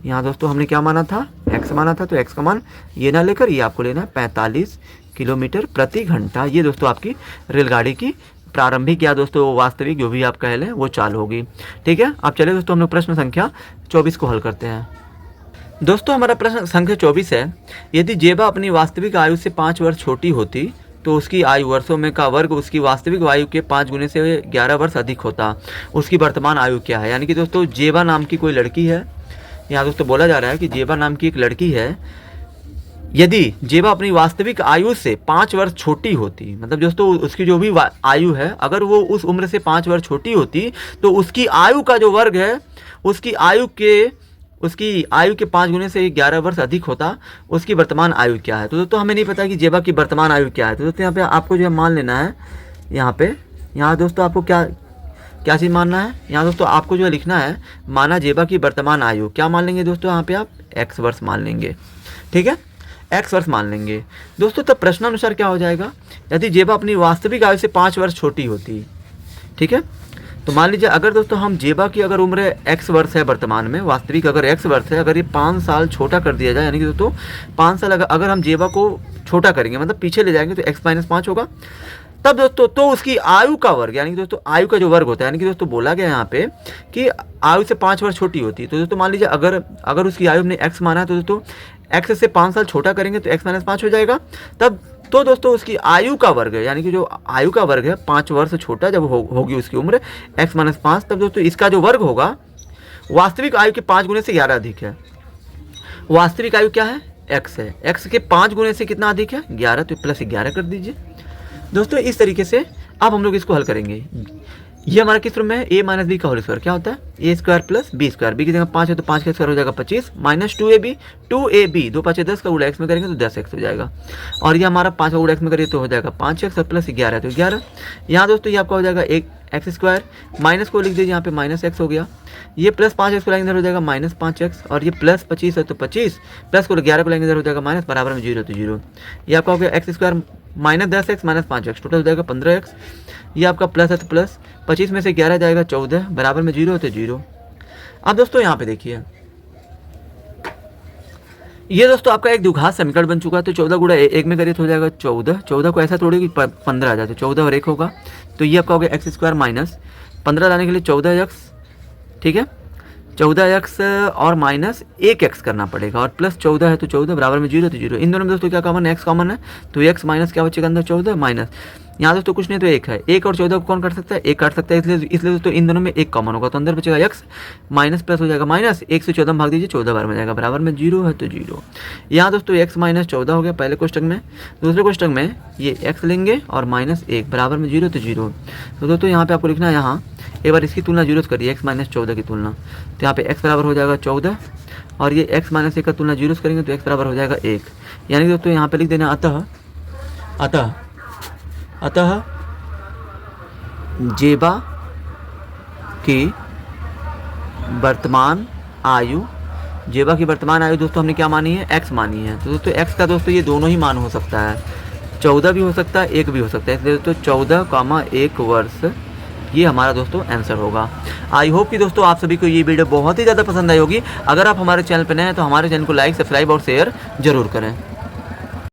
यहाँ दोस्तों हमने क्या माना था, x माना था, तो x का मान ये ना लेकर ये आपको लेना है 45 किलोमीटर प्रति घंटा। ये दोस्तों आपकी रेलगाड़ी की प्रारंभिक या दोस्तों वास्तविक जो भी आप कह लें वो चाल होगी। ठीक है, अब चलिए दोस्तों हम लोग प्रश्न संख्या 24 को हल करते हैं। दोस्तों हमारा प्रश्न संख्या 24 है, यदि जेबा अपनी वास्तविक आयु से 5 वर्ष छोटी होती तो उसकी आयु वर्षों में का वर्ग उसकी वास्तविक आयु के 5 गुने से 11 वर्ष अधिक होता, उसकी वर्तमान आयु क्या है। यानी कि दोस्तों जेबा नाम की कोई लड़की है, यहाँ दोस्तों बोला जा रहा है कि जेबा नाम की एक लड़की है, यदि जेबा अपनी वास्तविक आयु से 5 वर्ष छोटी होती, मतलब दोस्तों उसकी जो भी आयु है अगर वो उस उम्र से 5 वर्ष छोटी होती तो उसकी आयु का जो वर्ग है उसकी आयु के 5 गुने से 11 वर्ष अधिक होता, उसकी वर्तमान आयु क्या है। तो दोस्तों हमें नहीं पता कि जेबा की वर्तमान आयु क्या है, तो दोस्तों यहाँ पे आपको जो है मान लेना है, यहाँ दोस्तों आपको क्या चीज़ मानना है, यहाँ दोस्तों आपको जो है लिखना है माना जेबा की वर्तमान आयु, क्या मान लेंगे दोस्तों यहाँ पे आप x वर्ष मान लेंगे। ठीक है, x वर्ष मान लेंगे दोस्तों। तब प्रश्नानुसार क्या हो जाएगा, यदि जेबा अपनी वास्तविक आयु से 5 वर्ष छोटी होती। ठीक है, तो मान लीजिए अगर दोस्तों हम जेबा की अगर उम्र x वर्ष है वर्तमान में, वास्तविक अगर x वर्ष है, अगर ये 5 साल छोटा कर दिया जाए, यानी कि दोस्तों 5 साल अगर हम जेबा को छोटा करेंगे मतलब पीछे ले जाएंगे तो x माइनस 5 होगा, तब दोस्तों तो उसकी आयु का वर्ग, यानी कि दोस्तों आयु का जो वर्ग होता है, यानी कि दोस्तों बोला गया यहाँ पे कि आयु से 5 वर्ष छोटी होती है। तो दोस्तों मान लीजिए अगर उसकी आयु हमने x माना है तो दोस्तों x से 5 साल छोटा करेंगे तो x माइनस 5 हो जाएगा, तब तो दोस्तों उसकी आयु का वर्ग है, यानी कि जो आयु का वर्ग है 5 वर्ष छोटा जब होगी उसकी उम्र x माइनस 5, तब दोस्तों इसका जो वर्ग होगा वास्तविक आयु के 5 गुने से 11 अधिक है। वास्तविक आयु क्या है, x है, x के 5 गुने से कितना अधिक है 11, तो प्लस 11 कर दीजिए दोस्तों। इस तरीके से अब हम लोग इसको हल करेंगे। ये हमारा किस रूप में है, a माइनस बी का होल स्क्वायर, क्या होता है a square plus B square, B की जगह 5 है तो 5 का स्क्वायर हो जाएगा 25 माइनस 2ab 2 5 10 का गुणा x में करेंगे तो 10x हो जाएगा, और ये हमारा 5 का गुणा x में करिए तो हो जाएगा 5x और प्लस 11 तो 11। यहाँ दोस्तों ये आपका हो जाएगा एक एक्स स्क्वायर, माइनस को लिख दीजिए यहाँ पे माइनस एक्स हो गया, ये प्लस 5x को लाएंगे इधर हो जाएगा माइनस 5x, और ये प्लस 25 है तो 25 प्लस को 11 को लाएंगे इधर हो जाएगा माइनस, बराबर में 0 तो 0। ये आपका हो गया x square minus 10x minus 5x, total हो जाएगा 15x। ये आपका प्लस है तो प्लस 25 में से 11 जाएगा 14, बराबर में 0 तो 0। अब दोस्तों यहाँ पे देखिए ये दोस्तों आपका एक द्विघात समीकरण बन चुका है, तो 14 गुणा 1 में करिए तो हो जाएगा 14, 14 को ऐसा तोड़िए कि 15 आ जाए तो 14 और 1 होगा, तो ये आपका हो गया एक्स स्क्वायर माइनस 15 लाने के लिए 14x। ठीक है, 14x और माइनस 1x करना पड़ेगा, और प्लस 14 है तो 14 बराबर में 0 तो 0। इन दोनों में दोस्तों क्या कॉमन है, x कॉमन है, तो x माइनस क्या बचेगा अंदर 14 माइनस, यहाँ दोस्तों कुछ नहीं तो 1 है, 1 और 14 को कौन काट सकता है, 1 काट सकता है, इसलिए दोस्तों इन दोनों में 1 कॉमन होगा, तो अंदर बचेगा x माइनस प्लस हो जाएगा माइनस, 1 से 14 भाग दीजिए 14 बार में जाएगा, बराबर में 0 है तो 0। यहाँ दोस्तों x माइनस 14 हो गया पहले क्वेश्चन में। दूसरे क्वेश्चन में ये x लेंगे और माइनस 1 बराबर में 0 तो 0। तो दोस्तों यहाँ पे आपको लिखना है, यहाँ एक बार इसकी तुलना 0 से करिए, x माइनस 14 की तुलना, तो यहाँ पे x बराबर हो जाएगा 14, और ये x माइनस 1 का तुलना 0 से करेंगे तो x बराबर हो जाएगा 1। यानी दोस्तों यहाँ पे लिख देना अतः जेबा की वर्तमान आयु, जेबा की वर्तमान आयु दोस्तों हमने क्या मानी है, x मानी है। तो दोस्तों x का दोस्तों ये दोनों ही मान हो सकता है, 14 भी हो सकता है, 1 भी हो सकता है, इसलिए दोस्तों 14,1 वर्ष ये हमारा दोस्तों आंसर होगा। आई होप कि दोस्तों आप सभी को ये वीडियो बहुत ही ज़्यादा पसंद आई होगी। अगर आप हमारे चैनल पर नए हैं तो हमारे चैनल को लाइक, सब्सक्राइब और शेयर जरूर करें।